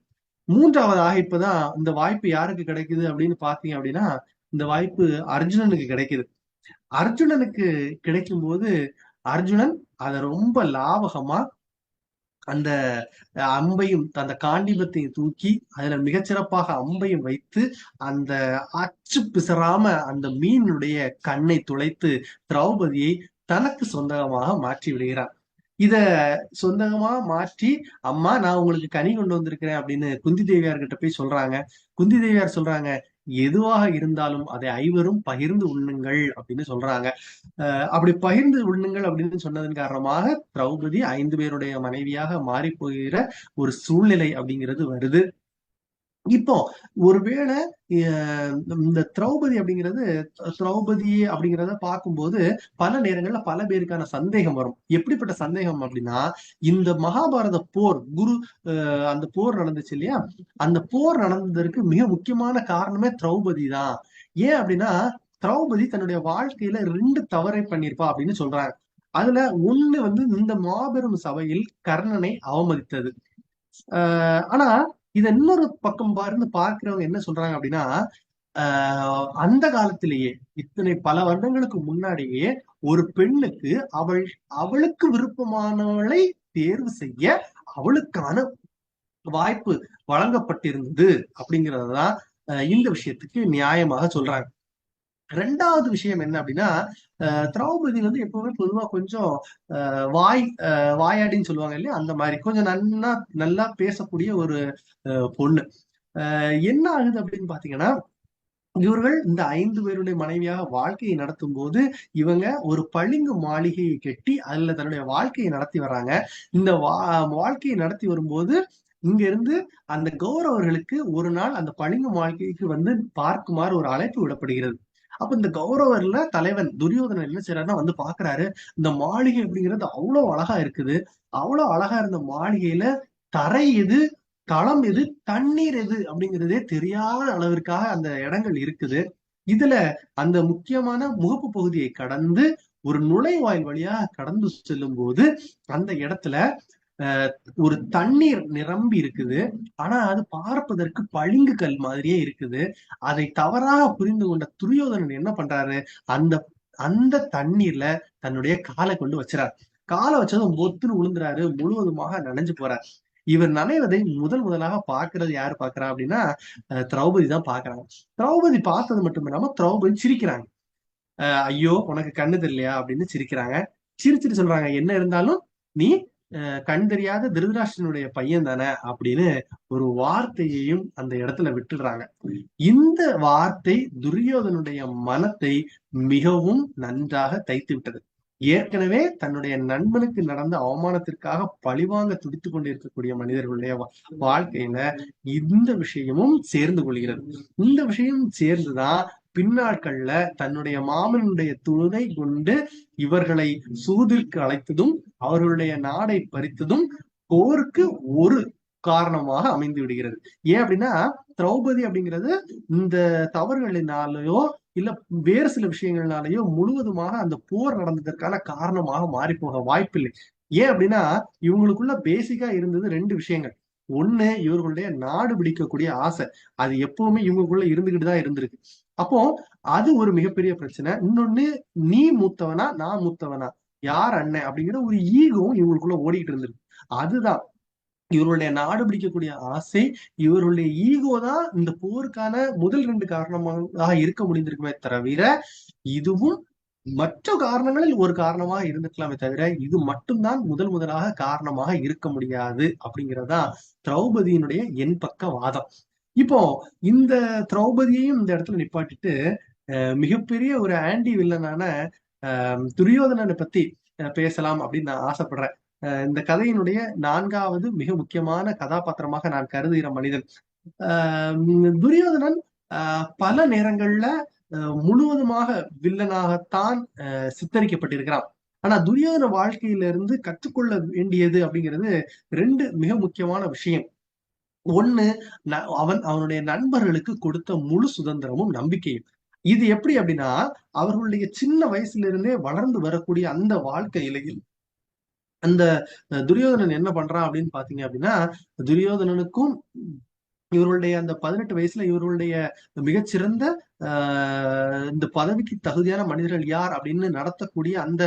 3வதாக இப்பதான் இந்த வாய்ப்பு யாருக்கு கிடைக்குது அப்படின்னு பாத்தீங்க அப்படின்னா, இந்த வாய்ப்பு அர்ஜுனனுக்கு கிடைக்குது. அர்ஜுனனுக்கு கிடைக்கும் போது அர்ஜுனன் அதை ரொம்ப லாவகமா அந்த அம்பையும் அந்த காண்டிபத்தையும் தூக்கி அதுல மிகச்சிறப்பாக அம்பையும் வைத்து அந்த அச்சு பிசறாம அந்த மீனுடைய கண்ணை துளைத்து திரௌபதியை தனக்கு சொந்தமாக மாற்றி விடுகிறார். இத சொந்தமா மாற்றி, அம்மா நான் உங்களுக்கு கனி கொண்டு வந்திருக்கிறேன் அப்படின்னு குந்தி தேவியார்கிட்ட போய் சொல்றாங்க. குந்தி தேவியார் சொல்றாங்க, எதுவாக இருந்தாலும் அதை 5வரும் பகிர்ந்து உண்ணுங்கள் அப்படின்னு சொல்றாங்க. அப்படி பகிர்ந்து உண்ணுங்கள் அப்படின்னு சொன்னதன் காரணமாக திரௌபதி 5 பேருடைய மனைவியாக மாறி போகிற ஒரு சூழ்நிலை அப்படிங்கிறது வருது. இப்போ ஒருவேளை இந்த திரௌபதி அப்படிங்கிறத பார்க்கும்போது பல நேரங்கள்ல பல பேருக்கான சந்தேகம் வரும். எப்படிப்பட்ட சந்தேகம் அப்படின்னா, இந்த மகாபாரத போர் அந்த போர் நடந்துச்சு இல்லையா, அந்த போர் நடந்ததற்கு மிக முக்கியமான காரணமே திரௌபதி தான். ஏன் அப்படின்னா, திரௌபதி தன்னுடைய வாழ்க்கையில 2 தவறை பண்ணிருப்பா அப்படின்னு சொல்றாங்க. அதுல ஒண்ணு இந்த மாபெரும் சபையில் கர்ணனை அவமதித்தது. ஆனா இத இன்னொரு பக்கம் பார்க்கிறவங்க என்ன சொல்றாங்க அப்படின்னா, அந்த காலத்திலேயே இத்தனை பல வருடங்களுக்கு முன்னாடியே ஒரு பெண்ணுக்கு அவளுக்கு விருப்பமானவளை தேர்வு செய்ய அவளுக்கான வாய்ப்பு வழங்கப்பட்டிருந்தது அப்படிங்கறதுதான் இந்த விஷயத்துக்கு நியாயமாக சொல்றாங்க. ரெண்டாவது விஷயம் என்ன அப்படின்னா, திரௌபதி எப்பவுமே பொதுவா கொஞ்சம் வாயாடின்னு சொல்லுவாங்க இல்லையா, அந்த மாதிரி கொஞ்சம் நல்லா பேசக்கூடிய ஒரு பொண்ணு. என்ன ஆகுது அப்படின்னு பாத்தீங்கன்னா, இவர்கள் இந்த 5 பேருடைய மனைவியாக வாழ்க்கையை நடத்தும் போது இவங்க ஒரு பளிங்கு மாளிகையை கட்டி அதுல தன்னுடைய வாழ்க்கையை நடத்தி வர்றாங்க. இந்த வாழ்க்கையை நடத்தி வரும்போது இங்க இருந்து அந்த கௌரவர்களுக்கு ஒரு நாள் அந்த பளிங்கு மாளிகைக்கு பார்க்குமாறு ஒரு அழைப்பு விடப்படுகிறது. அப்ப இந்த கௌரவர்ல தலைவன் துரியோதனன் என்ன செய்யறாருன்னா பாக்குறாரு, இந்த மாளிகை அப்படிங்கிறது அவ்வளவு அழகா இருக்குது. அவ்வளவு அழகா இருந்த மாளிகையில தரை எது, களம் எது, தண்ணீர் எது அப்படிங்கிறதே தெரியாத அளவிற்காக அந்த இடங்கள் இருக்குது. இதுல அந்த முக்கியமான முகப்பு பகுதியை கடந்து ஒரு நுழைவாயில் வழியாக கடந்து செல்லும் போது அந்த இடத்துல ஒரு தண்ணீர் நிரம்பி இருக்குது. ஆனா அது பார்ப்பதற்கு பளிங்கு கல் மாதிரியே இருக்குது. அதை தவறாக புரிந்து கொண்ட துரியோதனன் என்ன பண்றாரு, அந்த அந்த தண்ணீர்ல தன்னுடைய காலை கொண்டு வச்சுறாரு. காலை வச்சதும் பொத்துன்னு விழுந்துறாரு, முழுவதுமாக நனைஞ்சு போறார். இவர் நனைவதை முதலாக பாக்குறது யாரு பாக்குறா அப்படின்னா, திரௌபதி தான் பாக்குறாங்க. திரௌபதி பார்த்தது மட்டும் இல்லாம திரௌபதி சிரிக்கிறாங்க. ஐயோ உனக்கு கண்ணு தெரியலையா அப்படின்னு சிரிக்கிறாங்க. சிரிச்சிட்டு சொல்றாங்க, என்ன இருந்தாலும் நீ கண் தெரியாத திருதராஷ்டிரனுடைய பையன் தானே அப்படின்னு ஒரு வார்த்தையையும் அந்த இடத்துல விட்டுடுறாங்க. இந்த வார்த்தை துரியோதனுடைய மனத்தை மிகவும் நன்றாக தைத்து விட்டது. ஏற்கனவே தன்னுடைய நண்பனுக்கு நடந்த அவமானத்திற்காக பழிவாங்க துடித்துக் கொண்டிருக்கக்கூடிய மனிதர்களுடைய வாழ்க்கையில இந்த விஷயமும் சேர்ந்து கொள்கிறது. இந்த விஷயம் சேர்ந்துதான் பின்னாட்கள்ல தன்னுடைய மாமனுடைய துணை கொண்டு இவர்களை சூதிற்கு அழைத்ததும் அவர்களுடைய நாடை பறித்ததும் போருக்கு ஒரு காரணமாக அமைந்து விடுகிறது. ஏன் அப்படின்னா, திரௌபதி அப்படிங்கிறது இந்த தவறுகளினாலேயோ இல்ல வேறு சில விஷயங்கள்னாலேயோ முழுவதுமாக அந்த போர் நடந்ததற்கான காரணமாக மாறி போக வாய்ப்பில்லை. ஏன் அப்படின்னா, இவங்களுக்குள்ள பேசிக்கா இருந்தது 2 விஷயங்கள். ஒண்ணு, இவர்களுடைய நாடு பிடிக்கக்கூடிய ஆசை. அது எப்பவுமே இவங்களுக்குள்ள இருந்துகிட்டு தான் இருந்திருக்கு. அப்போ அது ஒரு மிகப்பெரிய பிரச்சனை. இன்னொன்னு, நீ மூத்தவனா நான் மூத்தவனா, யார் அண்ணன் அப்படிங்கிற ஒரு ஈகோவும் இவங்களுக்குள்ள ஓடிட்டு இருந்திருக்கு. அதுதான் இவருடைய நாடு பிடிக்கக்கூடிய ஆசை, இவருடைய ஈகோ தான் இந்த போருக்கான முதல் 2 காரணமாக இருக்க முடிந்திருக்குமே தவிர, இதுவும் மற்ற காரணங்களில் ஒரு காரணமாக இருந்துக்கலாமே தவிர இது மட்டும்தான் முதலாக காரணமாக இருக்க முடியாது அப்படிங்கிறதா திரௌபதியினுடைய என் பக்க வாதம். இப்போ இந்த திரௌபதியையும் இந்த இடத்துல நிப்பாட்டிட்டு மிகப்பெரிய ஒரு ஆன்டி வில்லனான துரியோதனனை பத்தி பேசலாம் அப்படின்னு நான் ஆசைப்படுறேன். இந்த கதையினுடைய 4வது மிக முக்கியமான கதாபாத்திரமாக நான் கருதுகிற மனிதன் துரியோதனன். பல நேரங்கள்ல முழுவதுமாக வில்லனாகத்தான் சித்தரிக்கப்பட்டிருக்கிறான். ஆனா துரியோதன வாழ்க்கையிலிருந்து கற்றுக்கொள்ள வேண்டியது அப்படிங்கிறது 2 மிக முக்கியமான விஷயம். ஒண்ணு, அவனுடைய நண்பர்களுக்கு கொடுத்த முழு சுதந்திரமும் நம்பிக்கையும். இது எப்படி அப்படின்னா, அவர்களுடைய சின்ன வயசுல இருந்தே வளர்ந்து வரக்கூடிய அந்த வாழ்க்கையில அந்த துரியோதனன் என்ன பண்றான் அப்படின்னு பாத்தீங்க அப்படின்னா, துரியோதனனுக்கும் இவர்களுடைய அந்த 18 வயசுல இவர்களுடைய மிகச்சிறந்த இந்த பதவிக்கு தகுதியான மனிதர்கள் யார் அப்படின்னு நடத்தக்கூடிய அந்த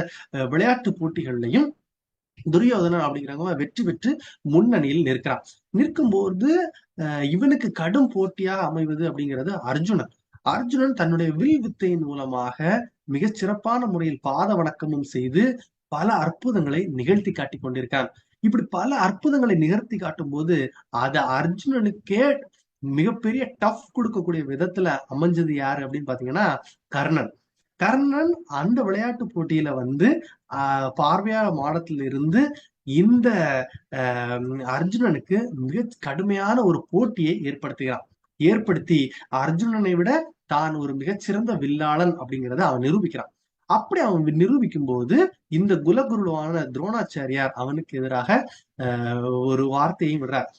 விளையாட்டு போட்டிகள்லையும் துரியோதனன் அப்படிங்கிறவங்க வெற்றி பெற்று முன்னணியில் நிற்கிறான். நிற்கும்போது இவனுக்கு கடும் போட்டியாக அமைவது அப்படிங்கிறது அர்ஜுனன். அர்ஜுனன் தன்னுடைய வில் வித்தையின் மூலமாக மிகச் சிறப்பான முறையில் பாத வணக்கமும் செய்து பல அற்புதங்களை நிகழ்த்தி காட்டி கொண்டிருக்கான். இப்படி பல அற்புதங்களை நிகழ்த்தி காட்டும் போது அது அர்ஜுனனுக்கே மிகப்பெரிய டஃப் கொடுக்கக்கூடிய விதத்துல அமைஞ்சது யாரு அப்படின்னு பாத்தீங்கன்னா கர்ணன். கர்ணன் அந்த விளையாட்டு போட்டியில பார்வையாளர் மாடத்துல இருந்து இந்த அர்ஜுனனுக்கு மிக கடுமையான ஒரு போட்டியை ஏற்படுத்துகிறான். ஏற்படுத்தி அர்ஜுனனை விட தான் ஒரு மிகச்சிறந்த வில்லாளன் அப்படிங்கிறத அவன் நிரூபிக்கிறான். அப்படி அவன் நிரூபிக்கும் போது இந்த குலகுருவான துரோணாச்சாரியார் அவனுக்கு எதிராக ஒரு வார்த்தையும் விடுறார்.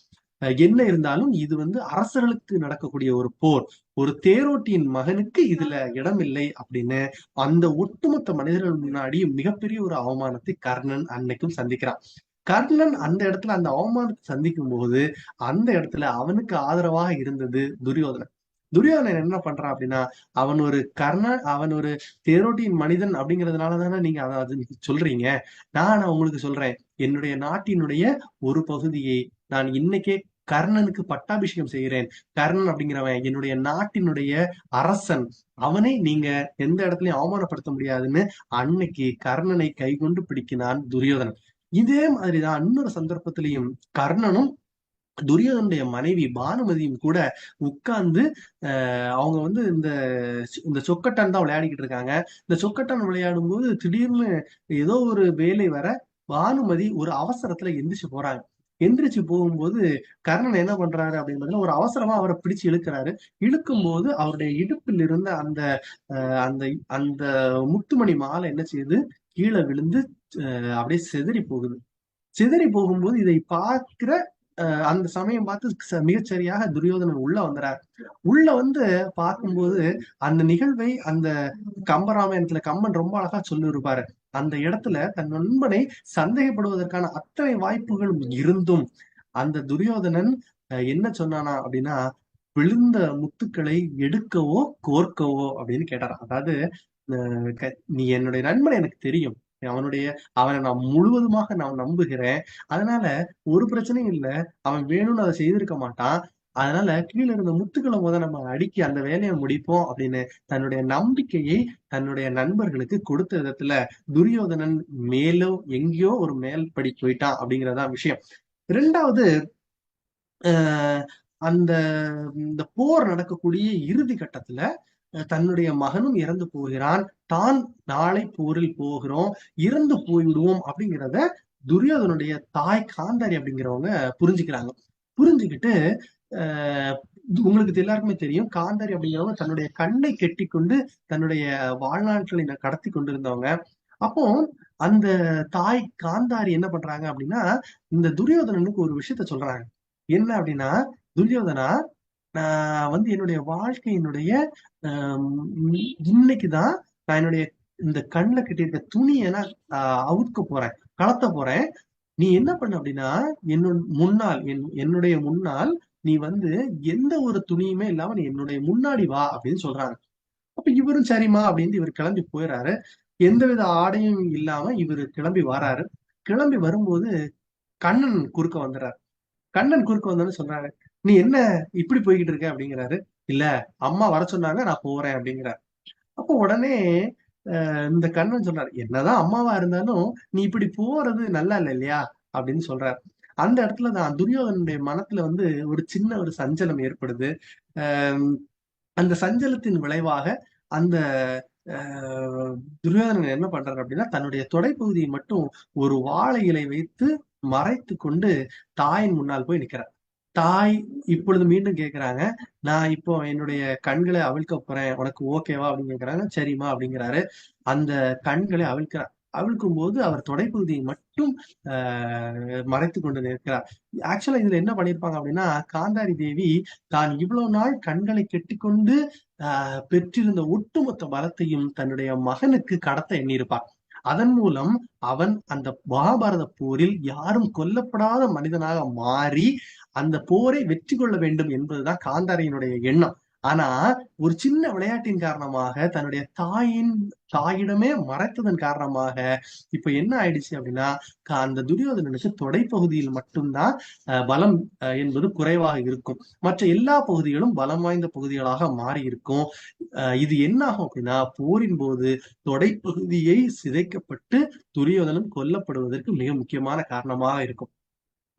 என்ன இருந்தாலும் இது அரசர்களுக்கு நடக்கக்கூடிய ஒரு போர், ஒரு தேரோட்டியின் மகனுக்கு இதுல இடம் இல்லை அப்படின்னு அந்த ஒட்டுமொத்த மனிதர்கள் முன்னாடி மிகப்பெரிய ஒரு அவமானத்தை கர்ணன் அன்னைக்கும் சந்திக்கிறான். கர்ணன் அந்த இடத்துல அந்த அவமானத்தை சந்திக்கும் போது அந்த இடத்துல அவனுக்கு ஆதரவாக இருந்தது துரியோதனன். துரியோதனன் என்ன பண்றான் அப்படின்னா, அவன் ஒரு தேரோட்டியின் மனிதன் அப்படிங்கிறதுனால தானே நீங்க அதை சொல்றீங்க. நான் உங்களுக்கு சொல்றேன், என்னுடைய நாட்டினுடைய ஒரு பகுதியை நான் இன்னைக்கே கர்ணனுக்கு பட்டாபிஷேகம் செய்கிறேன். கர்ணன் அப்படிங்கிறவன் என்னுடைய நாட்டினுடைய அரசன். அவனை நீங்க எந்த இடத்துலயும் அவமானப்படுத்த முடியாதுன்னு அன்னைக்கு கர்ணனை கைகொண்டு பிடிக்கிறான் துரியோதனன். இதே மாதிரிதான் இன்னொரு சந்தர்ப்பத்திலையும் கர்ணனும் துரியோதனுடைய மனைவி பானுமதியும் கூட உட்கார்ந்து அவங்க இந்த இந்த சொக்கட்டான் தான் விளையாடிக்கிட்டு இருக்காங்க. இந்த சொக்கட்டான் விளையாடும் போது திடீர்னு ஏதோ ஒரு வேலை வர பானுமதி ஒரு அவசரத்துல எந்திரிச்சு போறாங்க. எந்திரிச்சு போகும்போது கர்ணன் என்ன பண்றாரு அப்படின்னு ஒரு அவசரமா அவரை பிடிச்சு இழுக்கிறாரு. இழுக்கும் போது அவருடைய இடுப்பில் இருந்த அந்த அந்த அந்த முத்துமணி மாலை என்ன செய்யுது, கீழே விழுந்து அப்படியே சிதறி போகுது. சிதறி போகும்போது இதை பார்க்கிற அந்த சமயம் பார்த்து மிகச்சரியாக துரியோதனன் உள்ள வந்துறார். உள்ள பார்க்கும்போது அந்த நிகழ்வை அந்த கம்பராமாயணத்துல கம்பன் ரொம்ப அழகா சொல்லி இருப்பாரு. அந்த இடத்துல தன் நண்பனை சந்தேகப்படுவதற்கான அத்தனை வாய்ப்புகளும் இருந்தும் அந்த துரியோதனன் என்ன சொன்னானா அப்படின்னா, விழுந்த முத்துக்களை எடுக்கவோ கோர்க்கவோ அப்படின்னு கேட்டாராம். அதாவது நீ என்னுடைய நண்பன் எனக்கு தெரியும், அவனை நான் முழுவதுமாக நான் நம்புகிறேன், அதனால ஒரு பிரச்சனையும் இல்லை, அவன் வேணும்னு அதை செய்திருக்க மாட்டான், அதனால கீழே இருந்த முத்துக்களை நம்ம அடுக்கி அந்த வேலையை முடிப்போம் அப்படின்னு தன்னுடைய நம்பிக்கையை தன்னுடைய நண்பர்களுக்கு கொடுத்த விதத்துல துரியோதனன் மேலும் எங்கேயோ ஒரு மேல்படி போயிட்டான் அப்படிங்கறதான் விஷயம். இரண்டாவது, அந்த இந்த போர் நடக்கக்கூடிய இறுதி கட்டத்துல தன்னுடைய மகனும் இறந்து போகிறான், தான் நாளை போரில் போகிறோம், இறந்து போய்விடுவோம் அப்படிங்கிறத துரியோதனுடைய தாய் காந்தாரி அப்படிங்கிறவங்க புரிஞ்சுக்கிறாங்க. புரிஞ்சுக்கிட்டு உங்களுக்கு எல்லாருக்குமே தெரியும், காந்தாரி அப்படிங்கிறவங்க தன்னுடைய கண்ணை கெட்டி கொண்டு தன்னுடைய வாழ்நாட்களை கடத்தி கொண்டிருந்தவங்க. அப்போ அந்த தாய் காந்தாரி என்ன பண்றாங்க அப்படின்னா, இந்த துரியோதனனுக்கு ஒரு விஷயத்த சொல்றாங்க. என்ன அப்படின்னா, துரியோதனா, நான் என்னுடைய வாழ்க்கையினுடைய இன்னைக்குதான் நான் என்னுடைய இந்த கண்ணுல கட்டியிருக்க துணியை நான் அவுக்க போறேன், கலத்த போறேன். நீ என்ன பண்ண அப்படின்னா, என்னுடைய முன்னால் நீ எந்த ஒரு துணியுமே இல்லாம நீ என்னுடைய முன்னாடி வா அப்படின்னு சொல்றாங்க. அப்ப இவரும் சரிம்மா அப்படின்னு இவர் கிளம்பி போயிடுறாரு. எந்தவித ஆடையும் இல்லாம இவர் கிளம்பி வராரு. கிளம்பி வரும்போது கண்ணன் குறுக்க வந்துடுறாரு. கண்ணன் குறுக்க வந்தோன்னு சொல்றாரு, நீ என்ன இப்படி போய்கிட்டு இருக்க அப்படிங்கிறாரு. இல்ல, அம்மா வர சொன்னாங்க, நான் போறேன் அப்படிங்கிறார். அப்போ உடனே இந்த கண்ணன் சொல்றாரு, என்னதான் அம்மாவா இருந்தாலும் நீ இப்படி போறது நல்லா இல்லை இல்லையா அப்படின்னு சொல்றாரு. அந்த இடத்துல தான் துரியோதனுடைய மனத்துல ஒரு சின்ன ஒரு சஞ்சலம் ஏற்படுது. அந்த சஞ்சலத்தின் விளைவாக அந்த துரியோதனன் என்ன பண்றாரு அப்படின்னா, தன்னுடைய தொடைப்பகுதியை மட்டும் ஒரு வாழை இலை வைத்து மறைத்து கொண்டு தாயின் முன்னால் போய் நிக்கிறார். தாய் இப்பொழுது மீண்டும் கேட்கிறாங்க, நான் இப்போ என்னுடைய கண்களை அவிழ்க்க போறேன், உனக்கு ஓகேவா அப்படின்னு கேட்கிறாங்க. சரிம்மா அப்படிங்கிறாரு. அந்த கண்களை அவிழ்க்கும் போது அவர் தொடைப்பகுதியை மட்டும் மறைத்து கொண்டு நிற்கிறார். ஆக்சுவலா இதுல என்ன பண்ணிருப்பாங்க அப்படின்னா, காந்தாரி தேவி தான் இவ்வளவு நாள் கண்களை கெட்டிக்கொண்டு பெற்றிருந்த ஒட்டுமொத்த பலத்தையும் தன்னுடைய மகனுக்கு கடத்த எண்ணியிருப்பார். அதன் மூலம் அவன் அந்த மகாபாரத போரில் யாரும் கொல்லப்படாத மனிதனாக மாறி அந்த போரை வெற்றி கொள்ள வேண்டும் என்பதுதான் காந்தாரியினுடைய எண்ணம். ஆனா ஒரு சின்ன விளையாட்டின் காரணமாக தன்னுடைய தாயிடமே மறைத்ததன் காரணமாக இப்ப என்ன ஆயிடுச்சு அப்படின்னா, அந்த துரியோதனனுக்கு தொடைப்பகுதியில் மட்டும்தான் பலம் என்பது குறைவாக இருக்கும், மற்ற எல்லா பகுதிகளும் பலம் வாய்ந்த பகுதிகளாக மாறி இருக்கும். இது என்ன ஆகும் அப்படின்னா, போரின் போது தொடைப்பகுதியை சிதைக்கப்பட்டு துரியோதனன் கொல்லப்படுவதற்கு மிக முக்கியமான காரணமாக இருக்கும்.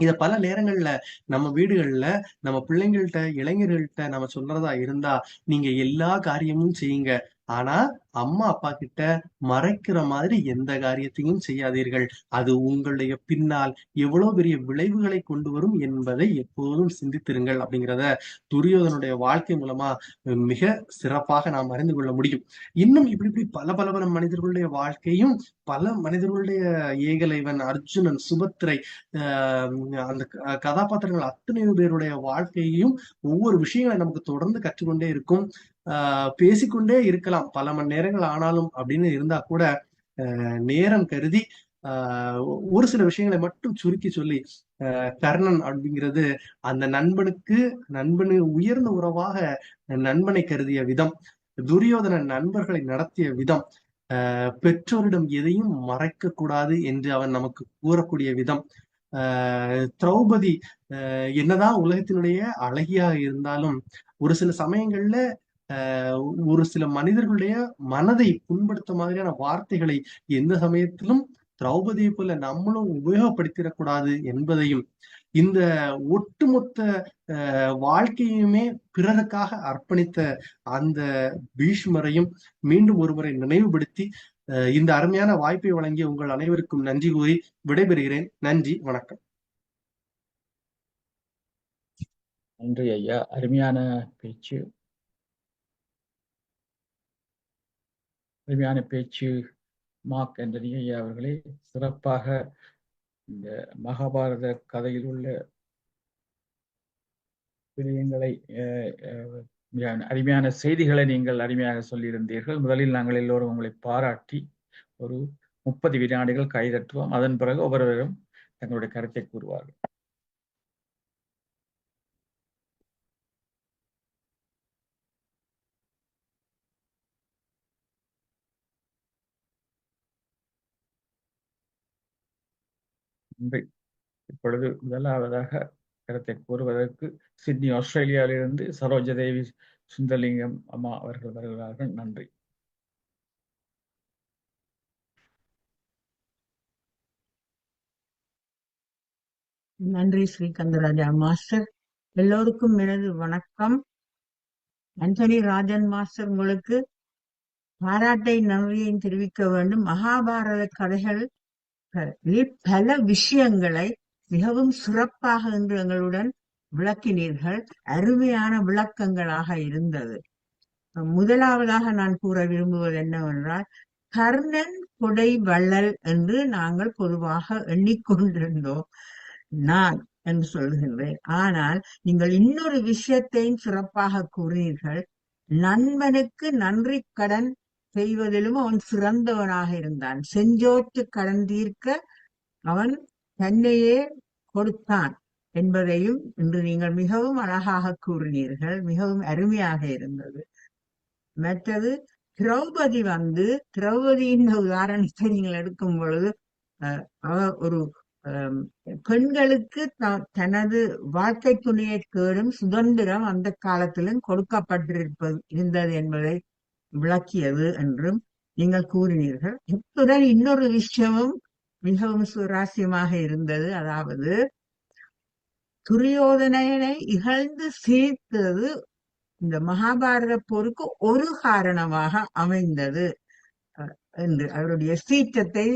இத பல நேரங்கள்ல நம்ம வீடுகள்ல நம்ம பிள்ளைங்கள்ட்ட இளைஞர்கள்ட்ட நம்ம சொல்றதா இருந்தா, நீங்க எல்லா காரியமும் செய்யுங்க, ஆனா அம்மா அப்பா கிட்ட மறைக்கிற மாதிரி எந்த காரியத்தையும் செய்யாதீர்கள். அது உங்களுடைய பின்னால் எவ்வளவு பெரிய விளைவுகளை கொண்டு வரும் என்பதை எப்போதும் சிந்தித்திருங்கள் அப்படிங்கிறத துரியோதனுடைய வாழ்க்கை மூலமா மிக சிறப்பாக நாம் அறிந்து கொள்ள முடியும். இன்னும் இப்படி இப்படி பல பல பல மனிதர்களுடைய வாழ்க்கையும், பல மனிதர்களுடைய ஏகலைவன், அர்ஜுனன், சுபத்திரை, ஆஹ் அந்த கதாபாத்திரங்கள் அத்தனை பேருடைய வாழ்க்கையையும் ஒவ்வொரு விஷயங்களை நமக்கு தொடர்ந்து கற்றுக்கொண்டே இருக்கும். பேசிக்கொண்டே இருக்கலாம் பல மணி நேரங்கள் ஆனாலும் அப்படின்னு இருந்தா கூட நேரம் கருதி ஆஹ் ஒரு சில விஷயங்களை மட்டும் சுருக்கி சொல்லி, கர்ணன் அப்படிங்கிறது அந்த நண்பனு உயர்ந்த உறவாக நண்பனை கருதிய விதம், துரியோதனன் நண்பர்களை நடத்திய விதம், பெற்றோரிடம் எதையும் மறைக்க கூடாது என்று அவன் நமக்கு கூறக்கூடிய விதம், திரௌபதி என்னதான் உலகத்தினுடைய அழகியாக இருந்தாலும் ஒரு சில சமயங்கள்ல ஒரு சில மனிதர்களுடைய மனதை புண்படுத்த மாதிரியான வார்த்தைகளை எந்த சமயத்திலும் திரௌபதியை போல நம்மளும் உபயோகப்படுத்திடக்கூடாது என்பதையும், இந்த ஒட்டுமொத்த வாழ்க்கையுமே பிறருக்காக அர்ப்பணித்த அந்த பீஷ்மரையும் மீண்டும் ஒருமுறை நினைவுபடுத்தி இந்த அருமையான வாய்ப்பை வழங்கிய உங்கள் அனைவருக்கும் நன்றி கூறி விடைபெறுகிறேன். நன்றி, வணக்கம். நன்றி ஐயா, அருமையான பேச்சு. அருமையான பேச்சு மார்க் ஆண்டனி ஐயா அவர்களே. சிறப்பாக இந்த மகாபாரத கதையில் உள்ள விடயங்களை, அருமையான செய்திகளை நீங்கள் அருமையாக சொல்லியிருந்தீர்கள். முதலில் நாங்கள் எல்லோரும் உங்களை பாராட்டி ஒரு 30 வினாடிகள் கைதட்டுவோம். அதன் பிறகு ஒவ்வொருவரும் தங்களுடைய கருத்தை கூறுவார்கள். நன்றி. இப்பொழுது முதலாவதாக கருத்தை கூறுவதற்கு சிட்னி, ஆஸ்திரேலியாவிலிருந்து சரோஜதேவி சுந்தரலிங்கம் அம்மா அவர்கள் வருகிறார்கள். நன்றி. நன்றி ஸ்ரீகந்தராஜா மாஸ்டர். எல்லோருக்கும் எனது வணக்கம். ஆண்டனி ராஜன் மாஸ்டர், உங்களுக்கு பாராட்டை நன்றியையும் தெரிவிக்க வேண்டும். மகாபாரத கதைகள் பல விஷயங்களை மிகவும் சிறப்பாக இன்று எங்களுடன் விளக்கினீர்கள். அருமையான விளக்கங்களாக இருந்தது. முதலாவதாக நான் கூற விரும்புவது என்னவென்றால், கர்ணன் கொடை வள்ளல் என்று நாங்கள் பொதுவாக எண்ணிக்கொண்டிருந்தோம், நான் என்று சொல்கின்றேன். ஆனால் நீங்கள் இன்னொரு விஷயத்தையும் சிறப்பாக கூறினீர்கள். நண்பனுக்கு நன்றி கடன் செய்வதிலும் அவன் சிறந்தவனாக இருந்தான். செஞ்சோற்று கடன் தீர்க்க அவன் தன்னையே கொடுத்தான் என்பதையும் இன்று நீங்கள் மிகவும் அழகாக கூறினீர்கள். மிகவும் அருமையாக இருந்தது. மற்றது திரௌபதியின் உதாரணத்தை நீங்கள் எடுக்கும் பொழுது, அவ ஒரு பெண்களுக்கு தனது வாழ்க்கை துணையை தேடும் சுதந்திரம் அந்த காலத்திலும் இருந்தது என்பதை விளக்கியது என்றும் நீங்கள் கூறினீர்கள். இத்துடன் இன்னொரு விஷயமும் மிகவும் சுவாரஸ்யமாக இருந்தது. அதாவது, துரியோதனனை இகழ்ந்து சீர்த்தது இந்த மகாபாரத போருக்கு ஒரு காரணமாக அமைந்தது என்று, அவருடைய சீற்றத்தை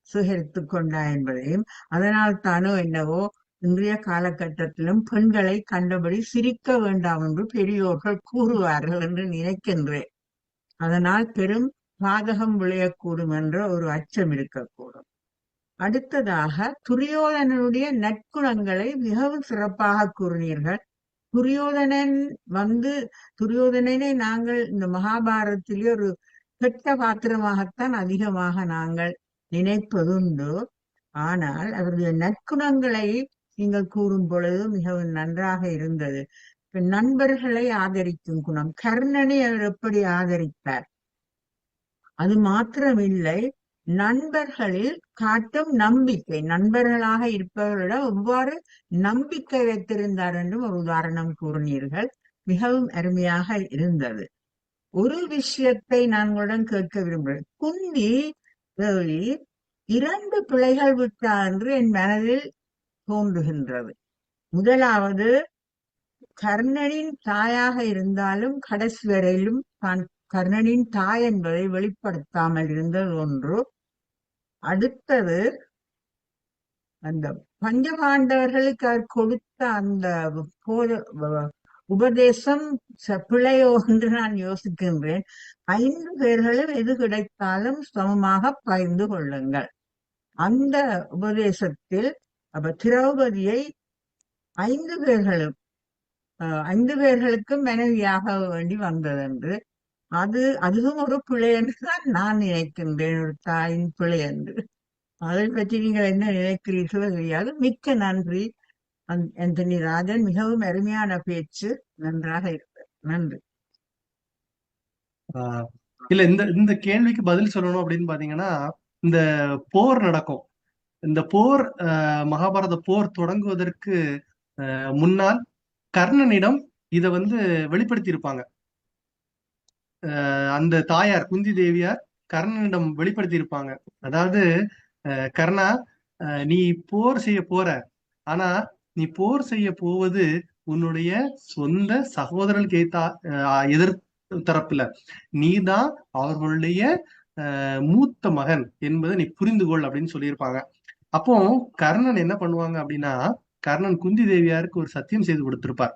சுகரித்துக் கொண்டார் என்பதையும், அதனால் தானோ என்னவோ இன்றைய காலகட்டத்திலும் பெண்களை கண்டபடி சிரிக்க வேண்டாம் என்று பெரியோர்கள் கூறுவார்கள் என்று நினைக்கின்றேன். அதனால் பெரும் பாதகம் விளையக்கூடும் என்ற ஒரு அச்சம் இருக்கக்கூடும். அடுத்ததாக, துரியோதனனுடைய நற்குணங்களை மிகவும் சிறப்பாக கூறினீர்கள். துரியோதனனை நாங்கள் இந்த மகாபாரதத்திலே ஒரு கெட்ட பாத்திரமாகத்தான் அதிகமாக நாங்கள் நினைப்பதுண்டு. ஆனால் அவருடைய நற்குணங்களை நீங்கள் கூறும் பொழுது மிகவும் நன்றாக இருந்தது. நண்பர்களை ஆதரிக்கும் குணம், கர்ணனை அவர் எப்படி ஆதரித்தார், அது மாத்திரமில்லை, நண்பர்களில் காட்டும் நம்பிக்கை, நண்பர்களாக இருப்பவர்களிடம் எவ்வாறு நம்பிக்கை வைத்திருந்தார் என்றும் ஒரு உதாரணம் கூறினீர்கள். மிகவும் அருமையாக இருந்தது. ஒரு விஷயத்தை நான் உங்களிடம் கேட்க விரும்புகிறேன். குந்தி தேவி 2 பிள்ளைகள் விட்டார் என்று என் மனதில் தோன்றுகின்றது. முதலாவது, கர்ணனின் தாயாக இருந்தாலும் கடைசி வரையிலும் தான் கர்ணனின் தாய் என்பதை வெளிப்படுத்தாமல் இருந்தது ஒன்று. அடுத்தது, அந்த பஞ்சபாண்டவர்களுக்கு அவர் கொடுத்த அந்த உபதேசம் பிழையோ என்று நான் யோசிக்கின்றேன். 5 பேர்களும் எது கிடைத்தாலும் சமமாக பகிர்ந்து கொள்ளுங்கள். அந்த உபதேசத்தில் அப்ப திரௌபதியை 5 பேர்களும் 5 பேர்களுக்கும் மனைவியாக வேண்டி வந்ததென்று, அதுவும் ஒரு பிழை என்று தான் நான் நினைக்கின்றேன், ஒரு தாயின் பிழை என்று. அதை பற்றி நீங்கள் என்ன நினைக்கிறீர்களோ தெரியாது. மிக்க நன்றி ஆண்டனி ராஜன், மிகவும் அருமையான பேச்சு, நன்றாக இருக்கு. நன்றி. இல்ல, இந்த கேள்விக்கு பதில் சொல்லணும் அப்படின்னு பாத்தீங்கன்னா, இந்த போர் நடக்கும். இந்த போர் மகாபாரத போர் தொடங்குவதற்கு முன்னால் கர்ணனிடம் இத வெளிப்படுத்தி இருப்பாங்க. அந்த தாயார் குந்தி தேவியார் கர்ணனிடம் வெளிப்படுத்தி இருப்பாங்க. அதாவது, கர்ணா, நீ போர் செய்ய போற, ஆனா நீ போர் செய்ய போவது உன்னுடைய சொந்த சகோதரர்களுக்கு எதிர் தரப்புல, நீதான் அவர்களுடைய மூத்த மகன் என்பதை நீ புரிந்து கொள் அப்படின்னு சொல்லியிருப்பாங்க. அப்போ கர்ணன் என்ன பண்ணுவாங்க அப்படின்னா, கர்ணன் குந்தி தேவியாருக்கு ஒரு சத்தியம் செய்து கொடுத்திருப்பார்.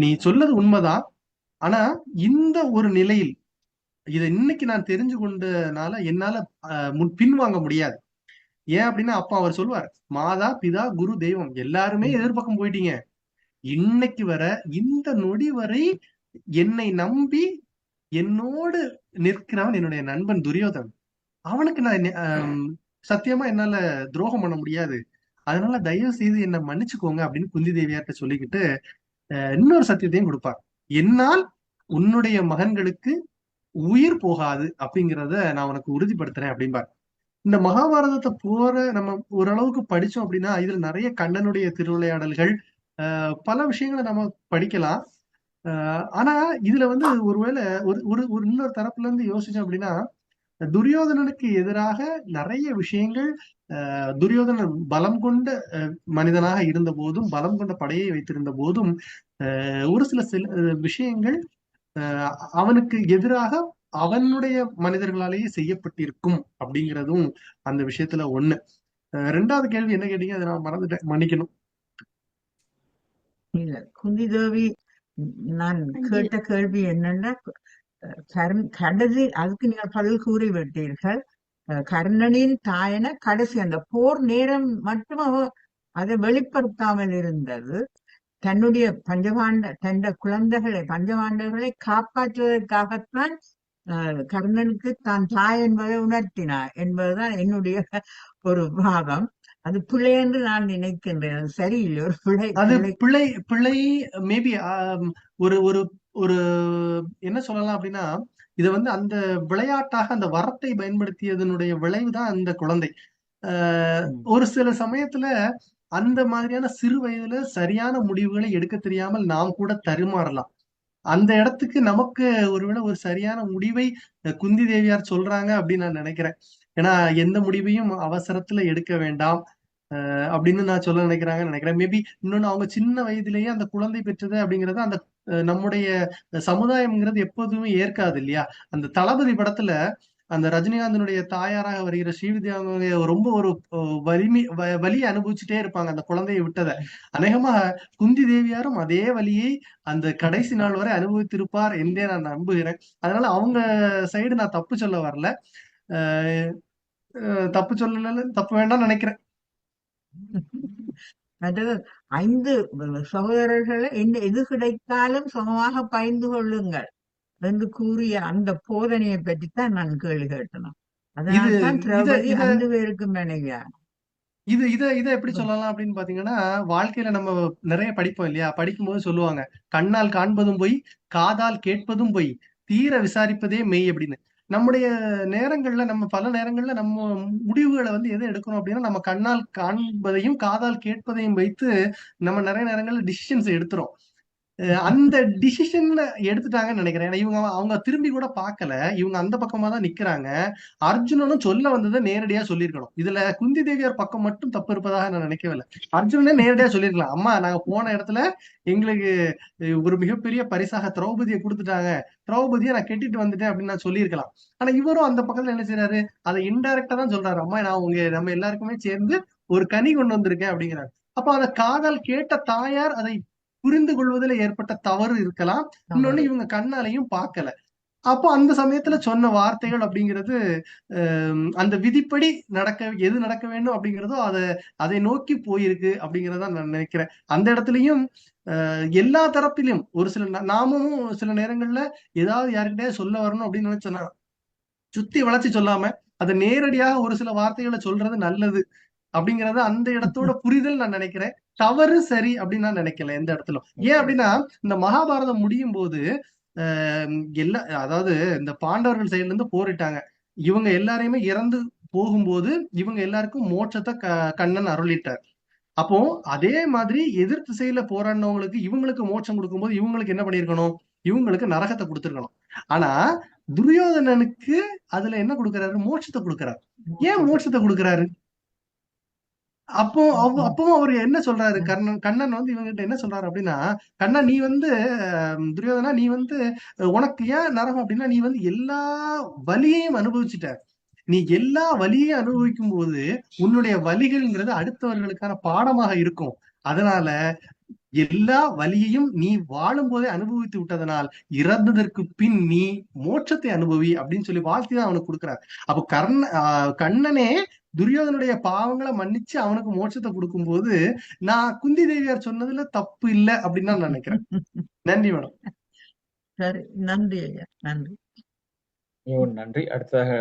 நீ சொல்லது உண்மைதான், ஆனா இந்த ஒரு நிலையில் இதை இன்னைக்கு நான் தெரிஞ்சு கொண்டனால என்னால பின்வாங்க முடியாது. ஏன் அப்படின்னா, அப்ப அவர் சொல்லுவார், மாதா பிதா குரு தெய்வம் எல்லாருமே எதிர்பக்கம் போயிட்டீங்க, இன்னைக்கு வர இந்த நொடி வரை என்னை நம்பி என்னோடு நிற்கிறவன் என்னுடைய நண்பன் துரியோதனன். அவனுக்கு நான் சத்தியமா என்னால துரோகம் பண்ண முடியாது, அதனால தயவு செய்து என்னை மன்னிச்சுக்கோங்க அப்படின்னு குந்தி தேவியார்ட்ட சொல்லிக்கிட்டு இன்னொரு சத்தியத்தையும் கொடுப்பார். என்னால் உன்னுடைய மகன்களுக்கு உயிர் போகாது அப்படிங்கிறத நான் உனக்கு உறுதிப்படுத்துறேன் அப்படிம்பார். இந்த மகாபாரதத்தை போற நம்ம ஓரளவுக்கு படிச்சோம் அப்படின்னா, இதுல நிறைய கண்ணனுடைய திருவிளையாடல்கள், பல விஷயங்களை நம்ம படிக்கலாம். ஆனா இதுல ஒருவேளை ஒரு இன்னொரு தரப்புல இருந்து யோசிச்சோம் அப்படின்னா, துரியோதனனுக்கு எதிராக நிறைய விஷயங்கள், துரியோதனன் பலம் கொண்ட மனிதனாக இருந்த போதும், பலம் கொண்ட படையை வைத்திருந்த போதும், ஒரு சில விஷயங்கள் அவனுக்கு எதிராக அவனுடைய மனிதர்களாலேயே செய்யப்பட்டிருக்கும் அப்படிங்கிறதும் அந்த விஷயத்துல ஒண்ணு. 2வது கேள்வி என்ன கேட்டீங்க, அதை நான் மறந்துட்டேன், மன்னிக்கணும். இல்ல, குந்தி தேவி, நான் கேட்ட கேள்வி என்னன்னா, கடைசி அதுக்கு நீங்கள் பதில் கூறி விட்டீர்கள். கர்ணனின் தாயன கடைசி அந்த போர் நேரம் மட்டும் அதை வெளிப்படுத்தாமல் இருந்தது. தன்னுடைய தன் குழந்தைகளை பஞ்சபாண்டவர்களை காப்பாற்றுவதற்காகத்தான் கர்ணனுக்கு தான் தாய் என்பதை உணர்த்தினார் என்பதுதான் என்னுடைய ஒரு பாகம். அது பிழை என்று நான் நினைக்கின்றேன். அது சரியில்லை, ஒரு பிழை. அது பிழை மேபி ஒரு ஒரு ஒரு என்ன சொல்லலாம் அப்படின்னா, இத அந்த விளையாட்டாக அந்த வரத்தை பயன்படுத்தியதனுடைய விளைவுதான் அந்த குழந்தை. ஒரு சில சமயத்துல அந்த மாதிரியான சிறு வயதுல சரியான முடிவுகளை எடுக்க தெரியாமல் நாம் கூட தருமாறலாம். அந்த இடத்துக்கு நமக்கு ஒருவேளை ஒரு சரியான முடிவை குந்தி தேவியார் சொல்றாங்க அப்படின்னு நான் நினைக்கிறேன். ஏன்னா எந்த முடிவையும் அவசரத்துல எடுக்க வேண்டாம் அப்படின்னு நான் சொல்ல நினைக்கிறாங்கன்னு நினைக்கிறேன். மேபி இன்னொன்னு, அவங்க சின்ன வயதிலேயே அந்த குழந்தை பெற்றது அப்படிங்கறது அந்த நம்முடைய சமுதாயம்ங்கிறது எப்போதுமே ஏற்காது இல்லையா? அந்த தளபதி படத்துல அந்த ரஜினிகாந்தனுடைய தாயாராக வருகிற ஸ்ரீவித்யா ரொம்ப ஒரு வலியை அனுபவிச்சுட்டே இருப்பாங்க அந்த குழந்தையை விட்டதை. அநேகமா குந்தி தேவியாரும் அதே வலியை அந்த கடைசி நாள் வரை அனுபவித்திருப்பார் என்றே நான் நம்புகிறேன். அதனால அவங்க சைடு நான் தப்பு சொல்ல வரல, தப்பு வேண்டாம் நினைக்கிறேன். அதாவது 5 சகோதரர்களை எது கிடைத்தாலும் சமமாக பகிர்ந்து கொள்ளுங்கள் என்று கூறிய அந்த போதனையை பற்றித்தான் நான் கேள்வி கேட்டணும். அதனால்தான் திரௌபதி 5 பேருக்கு மனைவியா. இதை எப்படி சொல்லலாம் அப்படின்னு பாத்தீங்கன்னா, வாழ்க்கையில நம்ம நிறைய படிப்போம் இல்லையா? படிக்கும்போது சொல்லுவாங்க, கண்ணால் காண்பதும் பொய், காதால் கேட்பதும் பொய், தீர விசாரிப்பதே மெய் அப்படின்னு. நம்முடைய நேரங்கள்ல நம்ம பல நேரங்கள்ல நம்ம முடிவுகளை எதை எடுக்கணும் அப்படின்னா, நம்ம கண்ணால் காண்பதையும் காதால் கேட்பதையும் வைத்து நம்ம நிறைய நேரங்கள்ல டிசிஷன்ஸ் எடுத்துறோம். அந்த டிசிஷன்ல எடுத்துட்டாங்கன்னு நினைக்கிறேன். ஏன்னா இவங்க அவங்க திரும்பி கூட பார்க்கல. இவங்க அந்த பக்கமா தான் நிக்கிறாங்க. அர்ஜுனனும் சொல்ல வந்ததை நேரடியா சொல்லியிருக்கணும். இதுல குந்தி தேவியார் பக்கம் மட்டும் தப்பு இருப்பதாக நான் நினைக்கவே இல்லை. அர்ஜுனனே நேரடியா சொல்லியிருக்கலாம். அம்மா நாங்க போன இடத்துல எங்களுக்கு ஒரு மிகப்பெரிய பரிசாக திரௌபதியை கொடுத்துட்டாங்க. திரௌபதியை நான் கெட்டிட்டு வந்துட்டேன் அப்படின்னு நான் சொல்லியிருக்கலாம். ஆனா இவரும் அந்த பக்கத்துல என்ன செய்யறாரு, அதை இன்டைரக்டா தான் சொல்றாரு. அம்மா நான் நம்ம எல்லாருக்குமே சேர்ந்து ஒரு கனி கொண்டு வந்திருக்கேன் அப்படிங்கிறாரு. அப்ப அந்த காதல் கேட்ட தாயார் அதை புரிந்து கொள்வதில் ஏற்பட்ட தவறு இருக்கலாம். இன்னொன்னு இவங்க கண்ணாலையும் பார்க்கல. அப்போ அந்த சமயத்துல சொன்ன வார்த்தைகள் அப்படிங்கிறது அந்த விதிப்படி எது நடக்க வேண்டும் அப்படிங்கிறதோ அதை நோக்கி போயிருக்கு அப்படிங்கிறத நான் நினைக்கிறேன். அந்த இடத்துலயும் எல்லா தரப்பிலும் ஒரு சில நாமும் சில நேரங்கள்ல ஏதாவது யாருக்கிட்டே சொல்ல வரணும் அப்படின்னு நினைச்சோன்னா சுத்தி வளைச்சு சொல்லாம அதை நேரடியாக ஒரு சில வார்த்தைகளை சொல்றது நல்லது அப்படிங்கறது அந்த இடத்தோட புரிதல் நான் நினைக்கிறேன். தவறு சரி அப்படின்னு நான் நினைக்கல எந்த இடத்துல. ஏன் அப்படின்னா இந்த மகாபாரதம் முடியும் போது அதாவது இந்த பாண்டவர்கள் சைடுல இருந்து போரிட்டாங்க. இவங்க எல்லாரையுமே இறந்து போகும்போது இவங்க எல்லாருக்கும் மோட்சத்தை கண்ணன் அருளிட்டார். அப்போ அதே மாதிரி எதிர் திசையில போராடினவங்களுக்கு இவங்களுக்கு மோட்சம் கொடுக்கும்போது இவங்களுக்கு என்ன பண்ணிருக்கணும், இவங்களுக்கு நரகத்தை கொடுத்துருக்கணும். ஆனா துரியோதனனுக்கு அதுல என்ன கொடுக்கறாரு, மோட்சத்தை கொடுக்கறாரு. ஏன் மோட்சத்தை கொடுக்கறாரு? அப்பவும் அவர் என்ன சொல்றாரு, கண்ணன் வந்து இவங்கிட்ட என்ன சொல்றாரு அப்படின்னா, கண்ணா நீ வந்து துரியோதனா நீ வந்து உனக்கு ஏன் நரகம் அப்படின்னா நீ வந்து எல்லா வலியையும் அனுபவிச்சுட்ட. நீ எல்லா வலியையும் அனுபவிக்கும் போது உன்னுடைய வலிகள்ங்கிறது அடுத்தவர்களுக்கான பாடமாக இருக்கும். அதனால எல்லா வலியையும் நீ வாழும் போதே அனுபவித்து விட்டதனால் இறந்ததற்கு பின் நீ மோட்சத்தை அனுபவி அப்படின்னு சொல்லி வாழ்த்தி தான் அவனுக்கு கொடுக்குறாரு. அப்போ கண்ணனே துரியோதனுடைய பாவங்களை மன்னிச்சு அவனுக்கு மோட்சத்தை கொடுக்கும் போது நான் குந்தி தேவியார் சொன்னதுல தப்பு இல்லை அப்படின்னு தான் நினைக்கிறேன். நன்றி மேடம். சரி, நன்றி ஐயா, நன்றி. நன்றி. அடுத்ததாக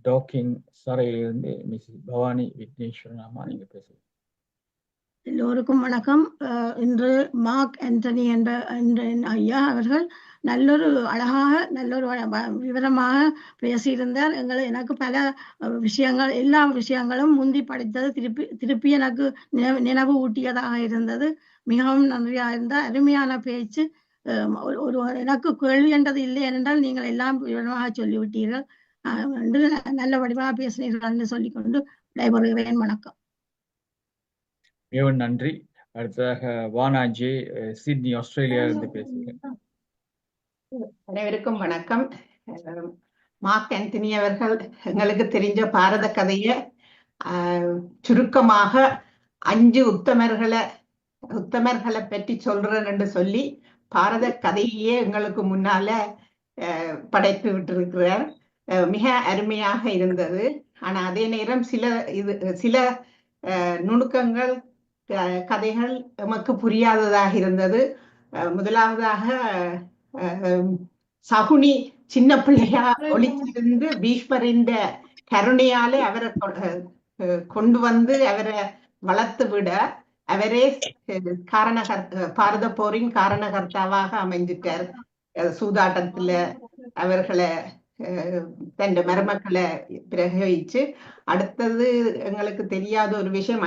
டாக்கிங் சாலையிலிருந்து மிஸ் பவானி விக்னேஸ்வரன் அம்மா நீங்க பேசுங்க. எல்லோருக்கும் வணக்கம். இன்று மார்க் ஆண்டனி என்ற ஐயா அவர்கள் நல்லொரு அழகாக நல்லொரு விவரமாக பேசியிருந்தார். எனக்கு பல விஷயங்கள் எல்லா விஷயங்களும் முந்தி படித்தது திருப்பி எனக்கு நினைவு ஊட்டியதாக இருந்தது. மிகவும் நன்றியாக இருந்தால் அருமையான பேச்சு. ஒரு எனக்கு கேள்வி என்றது இல்லை என்றால் நீங்கள் எல்லாம் விவரமாக சொல்லிவிட்டீர்கள் என்று நல்ல வடிவாக பேசினீர்கள் என்று சொல்லிக்கொண்டு விடைபெறுகிறேன். வணக்கம். மிகவும் நன்றி. அடுத்ததாக வானாஜி சிட்னி ஆஸ்திரேலியா இருந்து பேசுகிறேன். அனைவருக்கும் வணக்கம். மார்க் ஆண்டனி அவர்கள் எங்களுக்கு தெரிஞ்ச பாரத கதையை சுருக்கமாக 5 உத்தமர்களை பற்றி சொல்றேன் என்று சொல்லி பாரத கதையே எங்களுக்கு முன்னால படைத்து விட்டிருக்கிறார். மிக அருமையாக இருந்தது. ஆனா அதே நேரம் சில நுணுக்கங்கள் கதைகள் நமக்கு புரியாததாக இருந்தது. முதலாவதாக சகுனி சின்ன பிள்ளையா ஒளிச்சிருந்து பீஷ்மரின் கருணையாலே அவரை கொண்டு வந்து அவரை வளர்த்து விட அவரே பாரத போரின் காரணகர்த்தாவாக அமைஞ்சிட்டார். சூதாட்டத்துல அவர்களை தன் மருமக்களை பிரகவிச்சு. அடுத்தது எங்களுக்கு தெரியாத ஒரு விஷயம்,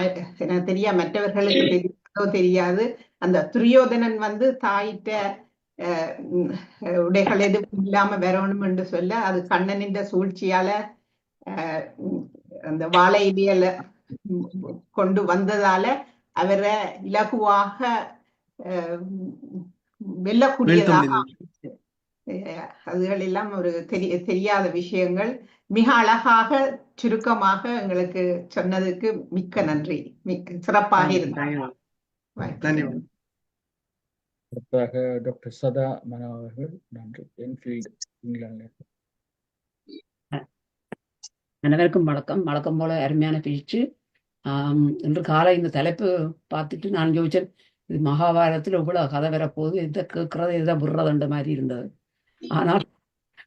மற்றவர்களுக்கு தெரியாது, அந்த துரியோதனன் வந்து தாயிட்ட உடைகள் எதுவும் இல்லாம வரணும் என்று சொல்ல அது கண்ணனின் சூழ்ச்சியால அந்த வாழை இலையில கொண்டு வந்ததால அவரை இலகுவாக வெல்லக்கூடியதாக அதுகள் எல்லாம் ஒரு தெரியாத விஷயங்கள். மிக அழகாக சுருக்கமாக எங்களுக்கு சொன்னதுக்கு மிக்க நன்றி. மிக்க சிறப்பாக இருந்தாங்க. டாக்டர் சதா மனோ அவர்கள் நன்றி. என்ஃபீல்ட் இங்கிலாந்து. அனைவருக்கும் வணக்கம். வழக்கம் போல அருமையான பேச்சு. இன்று காலை இந்த தலைப்பு பார்த்துட்டு நான் யோசிச்சேன், இது மகாபாரதத்தில் இவ்வளவு கதை வரப்போகுது, இதை கேட்கறது இதை விடுறதுன்ற மாதிரி இருந்தது. ஆனால்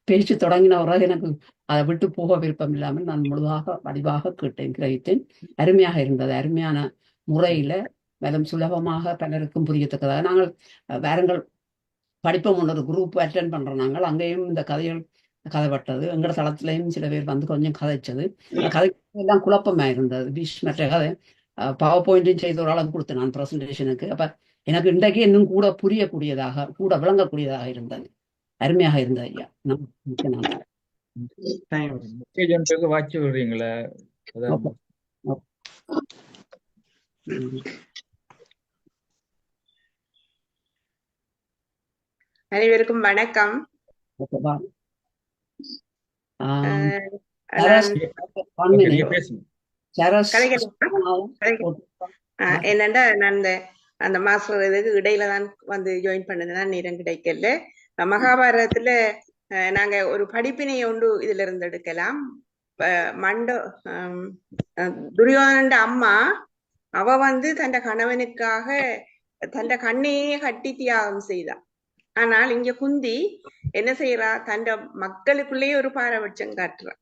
பேச்சு தொடங்கின பிறகு எனக்கு அதை விட்டு போக விருப்பம் இல்லாமல் நான் முழுதாக வடிவாக கேட்டேன், கிரகித்தேன். அருமையாக இருந்தது. அருமையான முறையில மேலும் சுலபமாக பலருக்கும் புரியத்தக்கதாக. நாங்கள் வேறங்கள் படிப்போம், ஒரு குரூப் அட்டென்ட் பண்றோம். நாங்கள் அங்கேயும் இந்த கதைகள் கதைப்பட்டது. எங்களோட தளத்திலையும் சில பேர் வந்து கொஞ்சம் கதைச்சது. கதை எல்லாம் குழப்பமாக இருந்தது. பீஷ்மற்ற கதை பவர் பாயிண்ட்டும் செய்த ஒரு அளவு கொடுத்தேன் நான் ப்ரெசன்டேஷனுக்கு. அப்ப எனக்கு இன்றைக்கு இன்னும் கூட புரியக்கூடியதாக கூட விளங்கக்கூடியதாக இருந்தது. அருமையாக இருந்தது ஐயா. மிக்க நன்றி. மெசேஜ் ஒன்றுக்கு வாட்சி விடுறீங்களா? ஓகே. அனைவருக்கும் வணக்கம். என்னண்டா நான் அந்த மாஸ்டர் இதுக்கு இடையில தான் வந்து ஜாயின் பண்ணதுதான் நேரம் கிடைக்கல. மகாபாரதத்துல நாங்க ஒரு படிப்பினை ஒன்று இதுல இருந்து எடுக்கலாம். துரியோதனோட அம்மா அவ வந்து தன் கணவனுக்காக தன் கண்ணையே கட்டி தியாகம் செய்தா. ஆனால் இங்க குந்தி என்ன செய்யறா, தன் மக்களுக்குள்ளேயே ஒரு பாரபட்சம் காட்டுறா.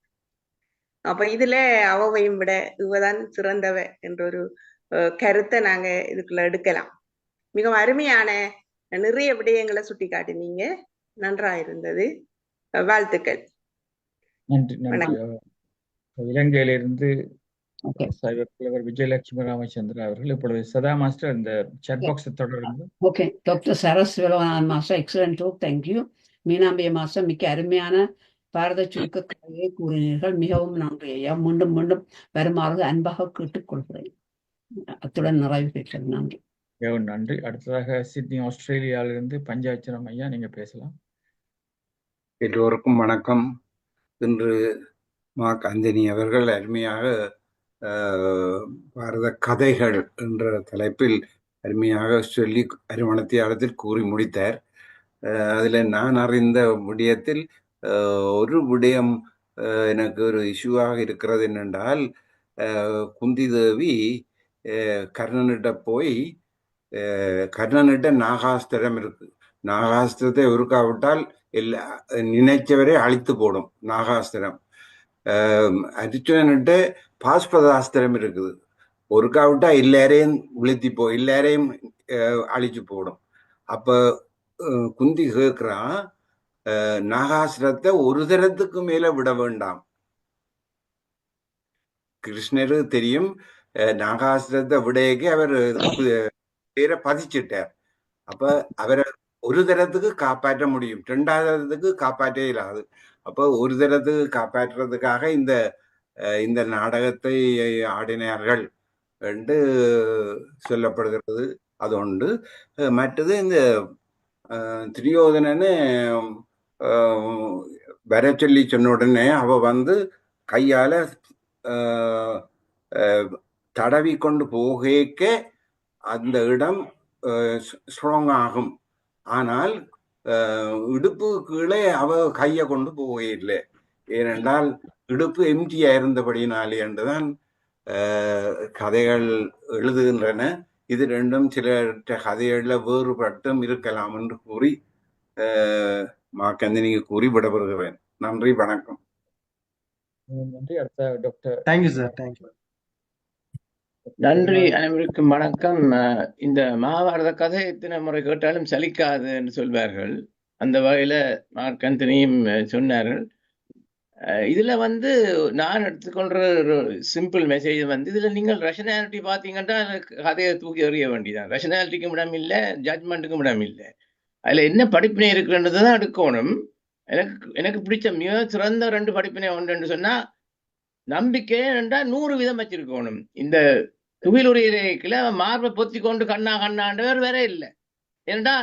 அப்ப இதுல அவையும் விட இவதான் சிறந்தவ என்ற ஒரு கருத்தை நாங்க இதுக்குள்ள எடுக்கலாம். மிகவும் அருமையான நிறைய விடயங்களை சுட்டி காட்டினீங்க. நன்றா இருந்தது. வாழ்த்துக்கள். நன்றி. நன்றி. இலங்கையிலிருந்து விஜயலட்சுமி ராமச்சந்திரன் அவர்கள். இப்பொழுது சதா மாஸ்டர் இந்த சாட் பாக்ஸ் தொடர்ந்து. Okay, doctor Saras Velavanathan master excellent talk, thank you. மீனாம்பிய மாஸ்டர் மிக்க அருமையான பாரத சுருக்க கதையை கூறினீர்கள், மிகவும் நன்றி ஐயா. மீண்டும் மீண்டும் வருமாறு அன்பாக கேட்டுக்கொள்கிறேன். அத்துடன் நிறைவு பெற்றது. நன்றி. மிகவும் நன்றி. அடுத்ததாக சிட்னி ஆஸ்திரேலியாவிலிருந்து பஞ்சாச்சரம் ஐயா, நீங்க பேசலாம். எல்லோருக்கும் வணக்கம். இன்று மாக் அந்தனி அவர்கள் அருமையாக பாரத கதைகள் என்ற தலைப்பில் அருமையாக சொல்லி அருமணத்தியாரத்தில் கூறி முடித்தார். அதில் நான் அறிந்த விடயத்தில் ஒரு விடயம் எனக்கு ஒரு இஷ்யூவாக இருக்கிறது என்னென்றால், குந்தி தேவி கர்ணனிட்ட போய் கர்ணனிட்ட நாகாஸ்திரம் இருக்கு. நாகாஸ்திரத்தை உருக்காவிட்டால் எல்லா நினைச்சவரை அழித்து போடும் நாகாஸ்திரம். அர்ஜுனன்கிட்ட பாஸ்பதாஸ்திரம் இருக்குது. ஒருக்காவிட்டா எல்லாரையும் விழுத்தி எல்லாரையும் அழிச்சு போடும். அப்ப குந்தி கேட்கிறான், நாகாஸ்திரத்தை ஒரு தரத்துக்கு மேல விட வேண்டாம். கிருஷ்ணரு தெரியும், நாகாஸ்திரத்தை விடையக்கு அவர் பேரை பதிச்சிட்டார். அப்ப அவரை ஒரு தரத்துக்கு காப்பாற்ற முடியும், 2வது தரத்துக்கு காப்பாற்ற இயலாது. அப்போ ஒரு தரத்துக்கு காப்பாற்றுறதுக்காக இந்த நாடகத்தை ஆடினார்கள் என்று சொல்லப்படுகிறது. அது ஒன்று. மற்றது இந்த துரியோதனன்னு வர சொல்லி சொன்ன உடனே அவ வந்து கையால தடவி கொண்டு போகேக்க அந்த இடம் ஸ்ட்ராங் ஆகும். ஆனால் இடுப்பு கீழே அவ கையை கொண்டு போகவே இல்லை. ஏனென்றால் இடுப்பு எம்டியா இருந்தபடினாலே என்றுதான் கதைகள் எழுதுகின்றன. இது ரெண்டும் சில கதைகள்ல வேறுபட்டும் இருக்கலாம் என்று கூறி மாக்கந்தனிக்கு கூறி விடப்படுகிறேன். நன்றி, வணக்கம். நன்றி. அடுத்த டாக்டர். Thank you sir. தேங்க்யூ. நன்றி. அனைவருக்கும் வணக்கம். இந்த மகாபாரத கதை எத்தனை முறை கேட்டாலும் சலிக்காது என்று சொல்வார்கள். அந்த வகையில மார்க் ஆந்தனியும் சொன்னார்கள். இதுல வந்து நான் எடுத்துக்கொள்ற ஒரு சிம்பிள் மெசேஜ் வந்து, இதுல நீங்கள் ரஷனாலிட்டி பார்த்தீங்கன்னா கதையை தூக்கி எறிய வேண்டியதான். ரஷனாலிட்டிக்கும் இடம் இல்லை, ஜட்மெண்ட்டுக்கும் இடம் இல்லை. அதுல என்ன படிப்பினை இருக்குன்றது தான் எடுக்கணும். எனக்கு பிடிச்ச மிக சிறந்த 2 படிப்பினை ஒன்று சொன்னா, நம்பிக்கை என்றா 100 வீதம் வச்சிருக்கணும். இந்த துகிலுரையில மார்பை பொத்தி கொண்டு கண்ணாண்டவர் வேற இல்லை. ஏன்னா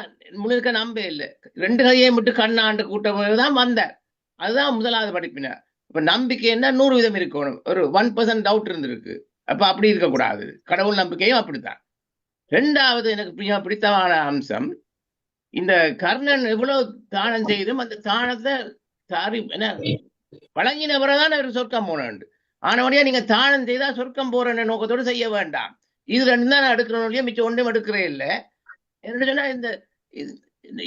முழுக்க நம்ப இல்லை. 2 கையை விட்டு கண்ணாண்டு கூட்டதான் வந்தார். அதுதான் முதலாவது படிப்பினர். இப்ப நம்பிக்கை என்ன 100 வீதம் இருக்கணும். ஒரு 1% டவுட் இருந்திருக்கு. அப்ப அப்படி இருக்கக்கூடாது. கடவுள் நம்பிக்கையும் அப்படித்தான். 2வது எனக்கு பிடித்தமான அம்சம், இந்த கர்ணன் எவ்வளவு தானம் செய்தும் அந்த தானத்தை வழங்கினவரைதான் அவர் சொர்க்கம் போனண்டு. ஆனவனையா நீங்க தானம் செய்தா சொர்க்கம் போற நோக்கத்தோடு செய்ய வேண்டாம். இது 2 தான் நான் எடுக்கணும், மிச்சம் ஒன்றும் எடுக்கிறே இல்லை. என்ன சொன்னா,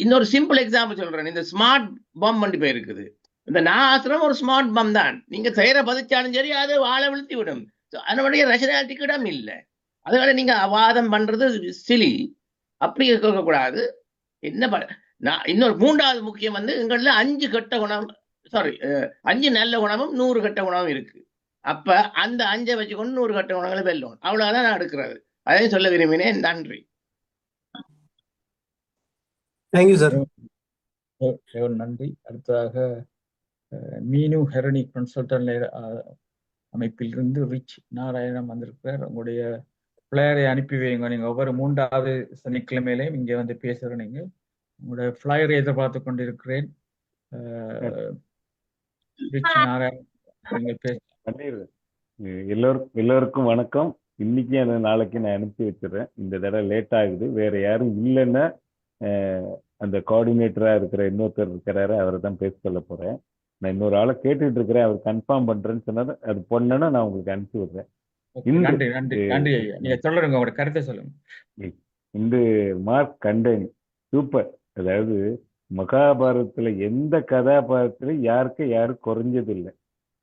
இன்னொரு சிம்பிள் எக்ஸாம்பிள் சொல்றேன். இந்த ஸ்மார்ட் பம் வண்டி போய் இருக்குது. இந்த நாகாஸ்திரம் ஒரு ஸ்மார்ட் பம் தான். நீங்க தயிரை பதிச்சாலும் சரி, அது வாழை விழுத்தி விடும். அதனுடைய ரஷனாலிட்டிக்கு இடம் இல்லை. அதனால நீங்க வாதம் பண்றது சிலி. அப்படி இருக்கக்கூடாது. இன்னொரு 3வது முக்கியம் வந்து, எங்கள்ல 5 கெட்ட குணம், 5 நல்ல குணமும் 100 கெட்ட குணமும் இருக்கு. அப்ப அந்த 5 வச்சுக்கொண்டு 100 கெட்ட குணங்களை வெல்லணும். அவ்வளவுதான் நான் எடுக்கிறது. அதையும் சொல்ல விரும்பினேன். நன்றி. Thank you sir. நன்றி. அடுத்ததாக மீனு ஹெரணி கன்சல்டன் அமைப்பிலிருந்து ரிச் நாராயணன் வந்திருக்கிறார். உங்களுடைய ஃபிளையரை அனுப்பி வைங்க. நீங்க ஒவ்வொரு 3வது சனிக்கிழமையிலையும் இங்க வந்து பேசுற நீங்க உங்களுடைய ஃபிளையரை எதிர்பார்த்து கொண்டிருக்கிறேன். ரிச் நாராயணன் நீங்கள் பேச. எல்லோருக்கும் வணக்கம். இன்னைக்கு நாளைக்கு நான் அனுப்பி வச்சிடுறேன். இந்த தடவை லேட் ஆகுது. வேற யாரும் இல்லைன்னா அந்த கோஆர்டினேட்டரா இருக்கிற இன்னொருத்தர் இருக்கிறாரு, அவரை தான் பேச சொல்ல போறேன். நான் இன்னொரு ஆளை கேட்டுட்டு இருக்கிறேன். அவர் கன்ஃபார்ம் பண்றேன்னு சொன்னாரு. அது பொண்ணுன்னா நான் உங்களுக்கு அனுப்பி விடுறேன். நன்றி நன்றி நன்றி ஐயா. நீங்க சொல்லுங்க, உங்களோட கருத்தை சொல்லுங்க. இந்த மார்க் கண்டேன் சூப்பர். அதாவது மகாபாரதத்துல எந்த கதாபாத்திரம் யாரும் குறைஞ்சது இல்லை.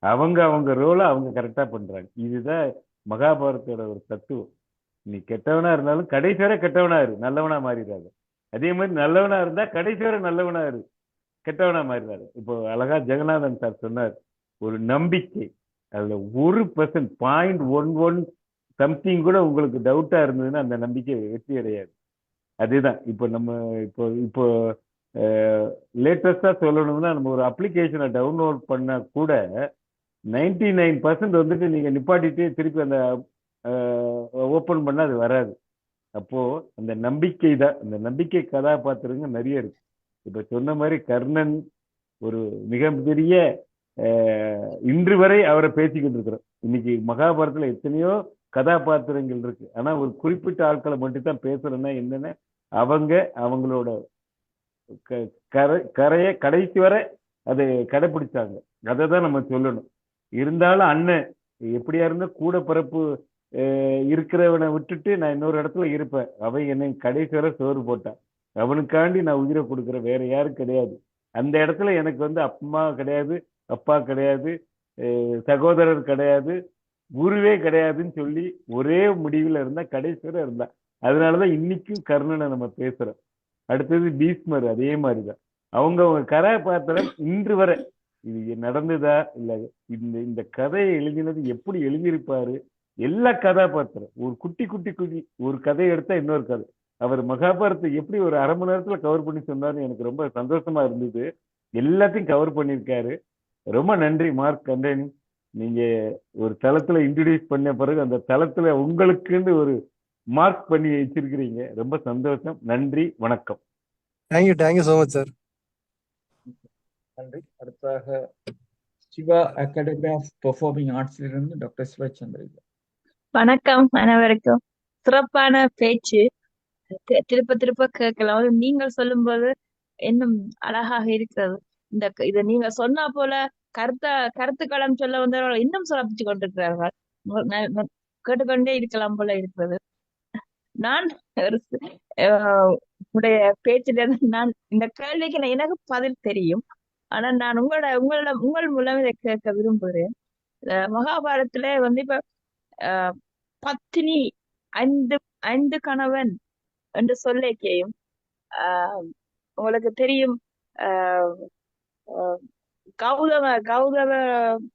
அவங்க ரோலை அவங்க கரெக்டா பண்றாங்க. இதுதான் மகாபாரதத்தோட ஒரு தத்துவம். நீ கெட்டவனா இருந்தாலும் கடைசி வரை கெட்டவனா இரு, நல்லவனா மாறிடாது. அதே மாதிரி நல்லவனா இருந்தா கடைசி வரை நல்லவனா இரு, கெட்டவனா மாறிடாது. இப்போ அழகா ஜெகநாதன் சார் சொன்னார், ஒரு நம்பிக்கை. அதுல 1% 0.11 சம்திங் கூட உங்களுக்கு டவுட்டா இருந்ததுன்னா அந்த நம்பிக்கை வெற்றி அடையாது. அதுதான் இப்போ நம்ம இப்போ லேட்டஸ்டா சொல்லணும்னா, நம்ம ஒரு அப்ளிகேஷனை டவுன்லோட் பண்ணா கூட 99% வந்துட்டு நீங்க நிப்பாட்டிட்டு திருப்பி அந்த ஓப்பன் பண்ணா அது வராது. அப்போ அந்த நம்பிக்கை தான். அந்த நம்பிக்கை கதாபாத்திரங்க நிறைய இருக்கு. இப்ப சொன்ன மாதிரி கர்ணன் ஒரு மிகப்பெரிய இன்று வரை அவரை பேசிக்கிட்டு இருக்கிறோம். இன்னைக்கு மகாபாரதத்துல எத்தனையோ கதாபாத்திரங்கள் இருக்கு. ஆனா ஒரு குறிப்பிட்ட ஆட்களை மட்டும் தான் பேசுறேன்னா என்னன்னா, அவங்களோட கரையை கடைசி வரை அதை கடைபிடிச்சாங்க. அதை தான் நம்ம சொல்லணும். இருந்தாலும் அண்ணன் எப்படியா இருந்தா கூட பிறப்பு இருக்கிறவனை விட்டுட்டு நான் இன்னொரு இடத்துல இருப்பேன். அவன் என்னை கடைசி வரை சோறு போட்டான். அவனுக்காண்டி நான் உயிரை கொடுக்குறேன், வேற யாரும் கிடையாது. அந்த இடத்துல எனக்கு அம்மா கிடையாது, அப்பா கிடையாது, சகோதரர் கிடையாது, குருவே கிடையாதுன்னு சொல்லி ஒரே முடிவில் இருந்தா, கடைசி வரை இருந்தா. அதனாலதான் இன்னைக்கும் கர்ணனை நம்ம பேசுறோம். அடுத்தது பீஷ்மர், அதே மாதிரிதான். அவங்க கதாபாத்திரம் இன்று வரை இது நடந்ததா இல்ல, இந்த கதையை எழுதினது எப்படி எழுதியிருப்பாரு. எல்லா கதாபாத்திரம் ஒரு குட்டி ஒரு கதையை எடுத்தா இன்னொரு கதை. அவர் மகாபாரத்தை எப்படி ஒரு அரை மணி நேரத்துல கவர் பண்ணி சொன்னாரு, எனக்கு ரொம்ப சந்தோஷமா இருந்தது. எல்லாத்தையும் கவர் பண்ணியிருக்காரு. ரொம்ப நன்றி மார்க் கண்டேன். நீங்க ஒரு தளத்துல இன்ட்ரடியூஸ் பண்ண பிறகு அந்த தளத்துல உங்களுக்குன்னு ஒரு மார்க் பண்ணி வச்சிருக்கிறீங்க. ரொம்ப சந்தோஷம். நன்றி, வணக்கம். Thank you so much sir. நன்றி. அடுத்ததாக சிவா அகாடமி ஆஃப் பெர்ஃபார்மிங் ஆர்ட்ஸ்ல இருந்து டாக்டர் சிவச்சந்திரன். வணக்கம் அனைவருக்கும். சிறப்பான பேச்சு. திருப்ப கேட்கலாம். நீங்கள் சொல்லும்போது இன்னும் அழகாக இருக்கிறது. இதை நீங்க சொன்னா போல கருத்துக்களம் சொல்ல வந்தவர்கள் இன்னும் சிறப்பிச்சு கொண்டிருக்கிறார்கள். கேட்டுக்கொண்டே இருக்கலாம் போல இருக்கிறது. நான் உடைய பேச்சில நான் இந்த கேள்விக்கு எனக்கு பதில் தெரியும். ஆனா நான் உங்கள் மூலம் இதை கேட்க விரும்புகிறேன். மகாபாரதத்துல இப்ப பத்தினி 5 கணவன் என்று சொல்லிக்கையும் உங்களுக்கு தெரியும். கௌதம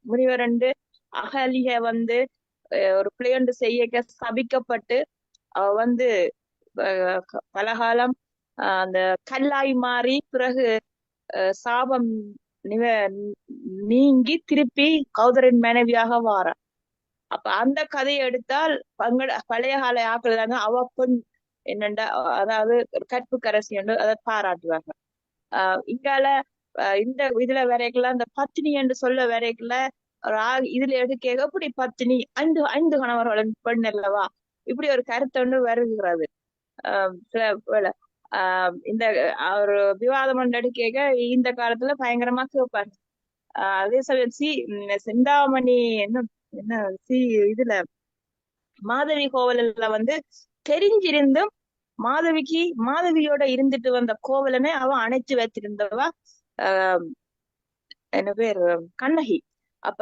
முனிவர் அகலிக ஒரு பிள்ளையண்டு செய்ய சபிக்கப்பட்டு பலகாலம் அந்த கல்லாய் மாறி பிறகு சாபம் நீங்கி திருப்பி கௌதரின் மனைவியாக வாரா. அப்ப அந்த கதையை எடுத்தால் பழைய கால ஆக்கள் அவ பெண் என்னண்டா, அதாவது கற்பு கரசி என்று அதை பாராட்டுவாங்க. இங்கால இந்த இதுல வரைக்குள்ள அந்த பத்தினி என்று சொல்ல வரைக்குள்ள இதுல எடுக்க எப்படி பத்தினி 5 கணவர்களின் பெண் அல்லவா, இப்படி ஒரு கருத்து வருகிறது. இந்த ஒரு விவாதம் எடுக்க இந்த காலத்துல பயங்கரமா கேட்பாங்க. அதே சமயம் சிந்தாமணி என்ன இதுல மாதவி கோவலன்ல தெரிஞ்சிருந்தும் மாதவியோட இருந்துட்டு வந்த கோவலனை அவன் அணைச்சு வச்சிருந்தவா என்ன பேர் கண்ணகி. அப்ப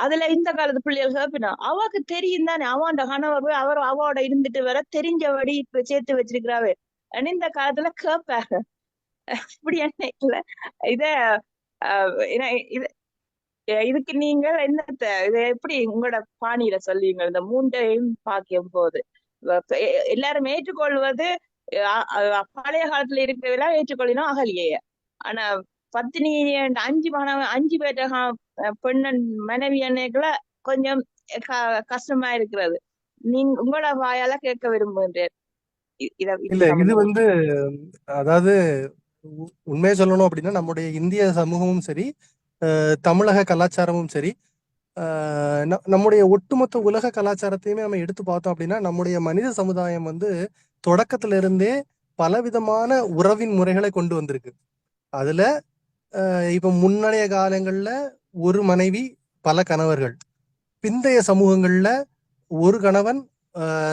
அதுல இந்த காலத்து பிள்ளைகள் கேப்பினா அவக்கு தெரியும் தானே, அவன் கணவர் அவரோட இருந்துட்டு வர தெரிஞ்சபடி இப்ப சேர்த்து வச்சிருக்கிறாவே இந்த காலத்துல கேப்பாங்க. இப்படி என்ன இதுக்கு நீங்க என்னத்த இதை எப்படி உங்களோட பாணியில சொல்லுவீங்க? இந்த 3ஐயும் பார்க்கும் போது எல்லாரும் ஏற்றுக்கொள்வது பழைய காலத்துல இருக்கிறதெல்லாம் ஏற்றுக்கொள்ளினோம் அகலியே. ஆனா பத்தினி 5 பேர்ட்ட பெண்ணன் மனைவி அன்னைக்குள்ள கொஞ்சம் கஷ்டமா இருக்கிறது. உங்களோட வாயால கேட்க விரும்புகின்றேன். இல்ல இது இது சம்பந்தமா. அதாவது உண்மையை சொல்லணும் அப்படின்னா நம்முடைய இந்திய சமூகமும் சரி தமிழக கலாச்சாரமும் சரி நம்முடைய ஒட்டுமொத்த உலக கலாச்சாரத்தையுமே நம்ம எடுத்து பார்த்தோம் அப்படின்னா நம்முடைய மனித சமுதாயம் வந்து தொடக்கத்துல இருந்தே பலவிதமான உறவின் முறைகளை கொண்டு வந்திருக்கு. அதுல இப்ப முன்னைய காலங்கள்ல ஒரு மனைவி பல கணவர்கள், பிந்தைய சமூகங்கள்ல ஒரு கணவன்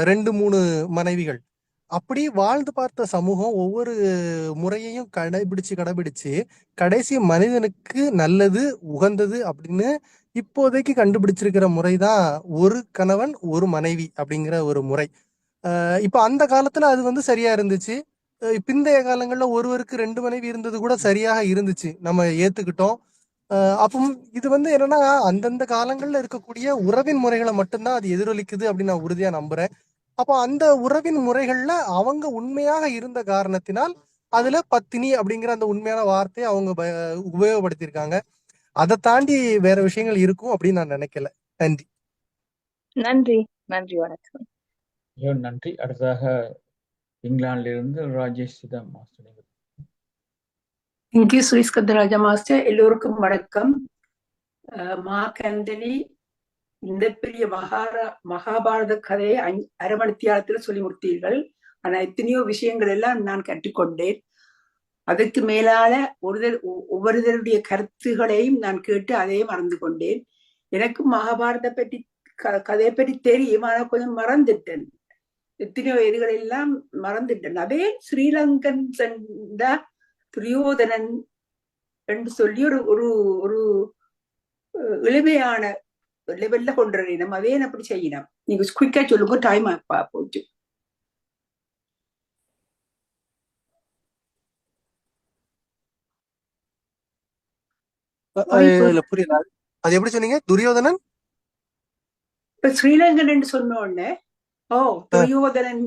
2-3 மனைவிகள், அப்படி வாழ்ந்து பார்த்த சமூகம் ஒவ்வொரு முறையையும் கடைபிடிச்சு கடைசி மனிதனுக்கு நல்லது உகந்தது அப்படின்னு இப்போதைக்கு கண்டுபிடிச்சிருக்கிற முறைதான் ஒரு கணவன் ஒரு மனைவி அப்படிங்கிற ஒரு முறை. இப்ப அந்த காலத்துல அது வந்து சரியா இருந்துச்சு. பிந்தைய காலங்கள்ல ஒருவருக்கு 2 மனைவி இருந்தது கூட சரியாக இருந்துச்சு, நம்ம ஏத்துக்கிட்டோம். அப்போ இது வந்து என்னன்னா அந்தந்த காலங்கள்ல இருக்கக்கூடிய உறவின் முறைகளை மட்டும்தான் அது எதிரொலிக்குது அப்படின்னு நான் உறுதியா நம்புறேன். அப்போ அந்த உறவின் முறைகள்ல அவங்க உண்மையாக இருந்த காரணத்தினால் அதுல பத்தினி அப்படிங்கிற அந்த உண்மையான வார்த்தையை அவங்க உபயோகப்படுத்தியிருக்காங்க. அதை தாண்டி வேற விஷயங்கள் இருக்கும் அப்படின்னு நான் நினைக்கல. நன்றி. நன்றி. நன்றி, வணக்கம். நன்றி. அடுத்ததாக இங்கிலாந்துல இருந்து ராஜேஷ் சிதம் மாஸ்டர். இங்கே சுவிஸ் கந்தராஜா மாஸ்டர். எல்லோருக்கும் வணக்கம். மார்க் ஆண்டனி இந்த பெரிய மகாபாரத கதையை 1/2 மணித்தியாலத்துல சொல்லி முடித்தீர்கள். ஆனா எத்தனையோ விஷயங்கள் எல்லாம் நான் கற்றுக்கொண்டேன். அதற்கு மேலால ஒவ்வொருத்தருடைய கருத்துகளையும் நான் கேட்டு அதையும் மறந்து கொண்டேன். எனக்கு மகாபாரத பற்றி கதையை பற்றி தெரியும், ஆனா கொஞ்சம் மறந்துட்டேன். எத்தனையோ இதுகள் எல்லாம் மறந்துட்டேன். அதே ஸ்ரீலங்கன் துரியோதனன் என்று சொல்லி ஒரு ஒரு எளிமையான லெவல்ல கொண்டுறோம். அதே அப்படி செய்யணும். நீங்க குயிக்கா சொல்லுங்க, டைம் போச்சு. புரியல, அது எப்படி சொன்னீங்க? துரியோதனன் இப்ப ஸ்ரீலங்கன் என்று சொன்ன உடனே துரியோதனன்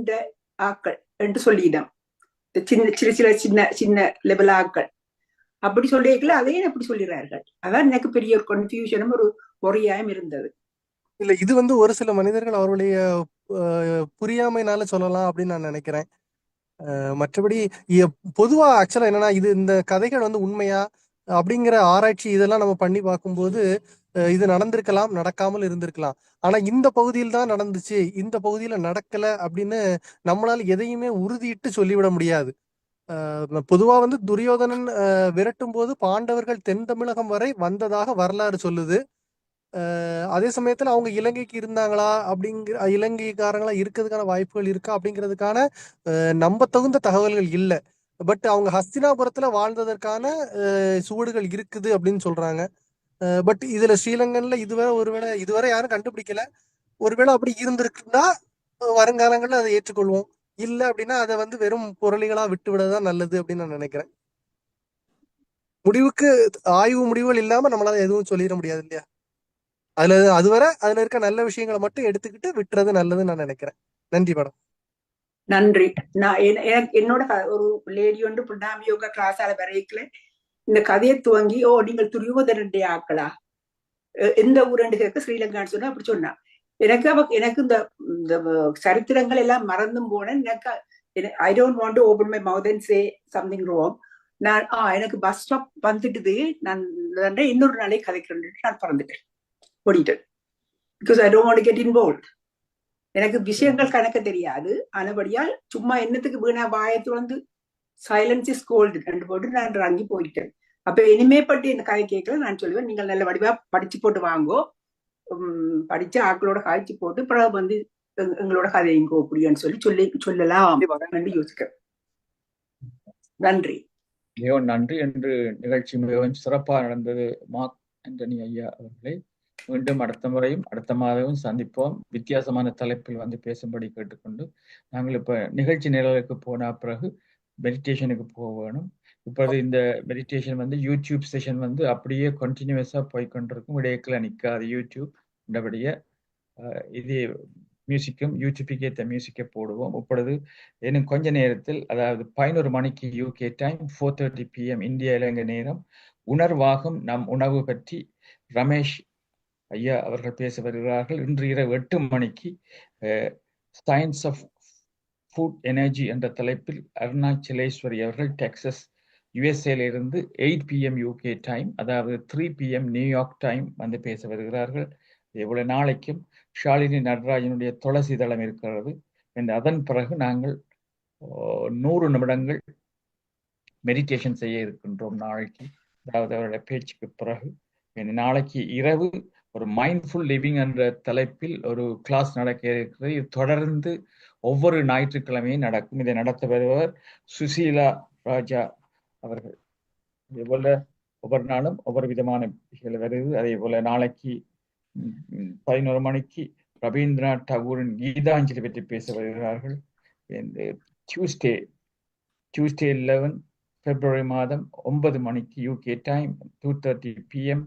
ஆக்கள் என்று சொல்லிடும். சின்ன லெவல் ஆக்கள் அப்படி சொல்லிக்கல, அதையும் அப்படி சொல்லிடுறார்கள். அதான் எனக்கு பெரிய ஒரு கன்ஃபியூஷனும் ஒரு பொறியாயம் இருந்தது. இல்ல, இது வந்து ஒரு சில மனிதர்கள் அவருடைய புரியாமைனால சொல்லலாம் அப்படின்னு நான் நினைக்கிறேன். மற்றபடி பொதுவா ஆக்சுவலா என்னன்னா, இது இந்த கதைகள் வந்து உண்மையா அப்படிங்கிற ஆராய்ச்சி இதெல்லாம் நம்ம பண்ணி பார்க்கும்போது இது நடந்திருக்கலாம், நடக்காமல் இருந்திருக்கலாம். ஆனா இந்த பகுதியில் தான் நடந்துச்சு, இந்த பகுதியில நடக்கல அப்படின்னு நம்மளால எதையுமே உறுதியிட்டு சொல்லிவிட முடியாது. பொதுவா வந்து துரியோதனன் விரட்டும் போது பாண்டவர்கள் தென் தமிழகம் வரை வந்ததாக வரலாறு சொல்லுது. அதே சமயத்துல அவங்க இலங்கைக்கு இருந்தாங்களா அப்படிங்கிற, இலங்கைக்காரங்களா இருக்கிறதுக்கான வாய்ப்புகள் இருக்கா அப்படிங்கிறதுக்கான நம்ப தகுந்த தகவல்கள் இல்லை. பட் அவங்க ஹஸ்தினாபுரத்துல வாழ்ந்ததற்கான சுவடுகள் இருக்குது அப்படின்னு சொல்றாங்க. பட் இதுல ஸ்ரீலங்கன்ல இதுவரை யாரும் கண்டுபிடிக்கல. ஒருவேளை அப்படி இருந்திருக்குன்னா வருங்காலங்கள்ல அதை ஏற்றுக்கொள்வோம். இல்லை அப்படின்னா அதை வந்து வெறும் புரளிகளா விட்டு விடதான் நல்லது அப்படின்னு நான் நினைக்கிறேன். முடிவுக்கு ஆய்வு முடிவுகள் இல்லாம நம்மளால எதுவும் சொல்லிட முடியாது இல்லையா? அதுவரை அதுல இருக்க நல்ல விஷயங்களை மட்டும் எடுத்துக்கிட்டு விட்டுறது நல்லதுன்னு நான் நினைக்கிறேன். நன்றி மேடம். நன்றி. நான் என்னோட ஒரு லேடி ஒன்று புண்டாமி யோகா கிளாஸால வரைக்கல இந்த கதையை துவங்கி, நீங்கள் துரியோதனனுடைய ஆக்களா, எந்த ஊரண்டு கேட்க ஸ்ரீலங்கான்னு சொன்னா அப்படி சொன்னா. எனக்கு இந்த சரித்திரங்கள் எல்லாம் மறந்தும் போனேன். ஐ don't want to open my mouth and say something wrong. நான் எனக்கு பஸ் ஸ்டாப் வந்துட்டுது, நான் இன்னொரு நாளே கதைக்கிறேன் நான் பறந்துட்டேன், ஓடிட்டேன். Because I don't want to get involve. எனக்கு விஷயங்கள் கணக்க தெரியாது. ஆனபடியால் சும்மா என்னத்துக்கு வீணா வாயத்து வந்து சைலன்ஸ் இஸ் கோல்டு கண்டு போட்டு நான் இறங்கி போயிட்டேன். அப்ப இனிமே பட்டு இந்த கதை கேட்கல நான் சொல்லுவேன், நீங்கள் நல்ல வடிவா படிச்சு போட்டு வாங்கோ, படிச்சு ஆக்களோட காய்ச்சி போட்டு பிறகு வந்து எங்களோட கதையுங்கோ அப்படின்னு சொல்லலாம் என்று யோசிக்கிறேன். நன்றி. நன்றி. என்று நிகழ்ச்சி மிகவும் சிறப்பாக நடந்தது. மார்க் ஆண்டனி ஐயா அவர்களை மீண்டும் அடுத்த முறையும் அடுத்த மாதமும் சந்திப்போம். வித்தியாசமான தலைப்பில் வந்து பேசும்படி கேட்டுக்கொண்டு, நாங்கள் இப்ப நிகழ்ச்சி நிரலுக்கு போன பிறகு மெடிடேஷனுக்கு போக வேணும். இப்போது இந்த மெடிடேஷன் வந்து யூடியூப் செஷன் வந்து அப்படியே கண்டினியூஸா போய்கொண்டிருக்கும், இடையக்கில் நிற்காது யூடியூப். இந்தபடியே இது மியூசிக்கும் யூடியூபுக்கு ஏற்ற மியூசிக்கை போடுவோம். இப்பொழுது இன்னும் கொஞ்ச நேரத்தில், அதாவது 11 மணிக்கு யூகே டைம், 4:30 PM இந்திய இலங்கை நேரம், உணர்வாகும் நம் உணவு பற்றி ரமேஷ் ஐயா அவர்கள் பேச வருகிறார்கள். இன்று இரவு 8 மணிக்கு சயின்ஸ் ஆஃப் ஃபுட் எனர்ஜி என்ற தலைப்பில் அருணாச்சலேஸ்வரி அவர்கள் டெக்சஸ் யுஎஸ்ஏல இருந்து 8 PM யூகே டைம், அதாவது 3 PM நியூயார்க் டைம் வந்து பேச வருகிறார்கள். இதேபோல நாளைக்கும் ஷாலினி நடராஜனுடைய துளசி தளம் இருக்கிறது. அதன் பிறகு நாங்கள் 100 நிமிடங்கள் மெடிடேஷன் செய்ய இருக்கின்றோம் நாளைக்கு, அதாவது அவருடைய பேச்சுக்கு பிறகு. நாளைக்கு இரவு ஒரு மைண்ட்ஃபுல் லிவிங் என்ற தலைப்பில் ஒரு கிளாஸ் நடக்க இருக்கிறது. இது தொடர்ந்து ஒவ்வொரு ஞாயிற்றுக்கிழமையும் நடக்கும். இதை நடத்த வருபவர் சுசீலா ராஜா அவர்கள். அதே போல ஒவ்வொரு நாளும் ஒவ்வொரு விதமான விஷயங்கள் வருது. அதே போல நாளைக்கு 11 மணிக்கு ரவீந்திரநாத் டாகூரின் கீதாஞ்சலி பற்றி பேச வருகிறார்கள். டியூஸ்டே 11 பிப்ரவரி மாதம் 9 மணிக்கு UK time, 2:30 PM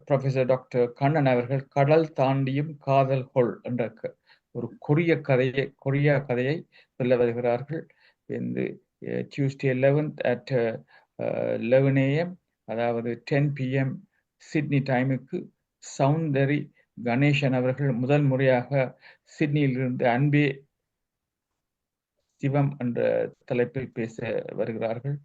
professor doctor Kannan அவர்கள் கடல் தாண்டியும் காதல் கொள் என்ற ஒரு கொரியா கதையை சொல்ல வருகிறார்கள். டியூஸ்டே 11th at 11 AM, அதாவது 10 PM சிட்னி டைமுக்கு சௌந்தரி கணேசன் அவர்கள் முதல் முறையாக சிட்னியிலிருந்து அன்பே சிவம் என்ற தலைப்பில் பேச வருகிறார்கள்.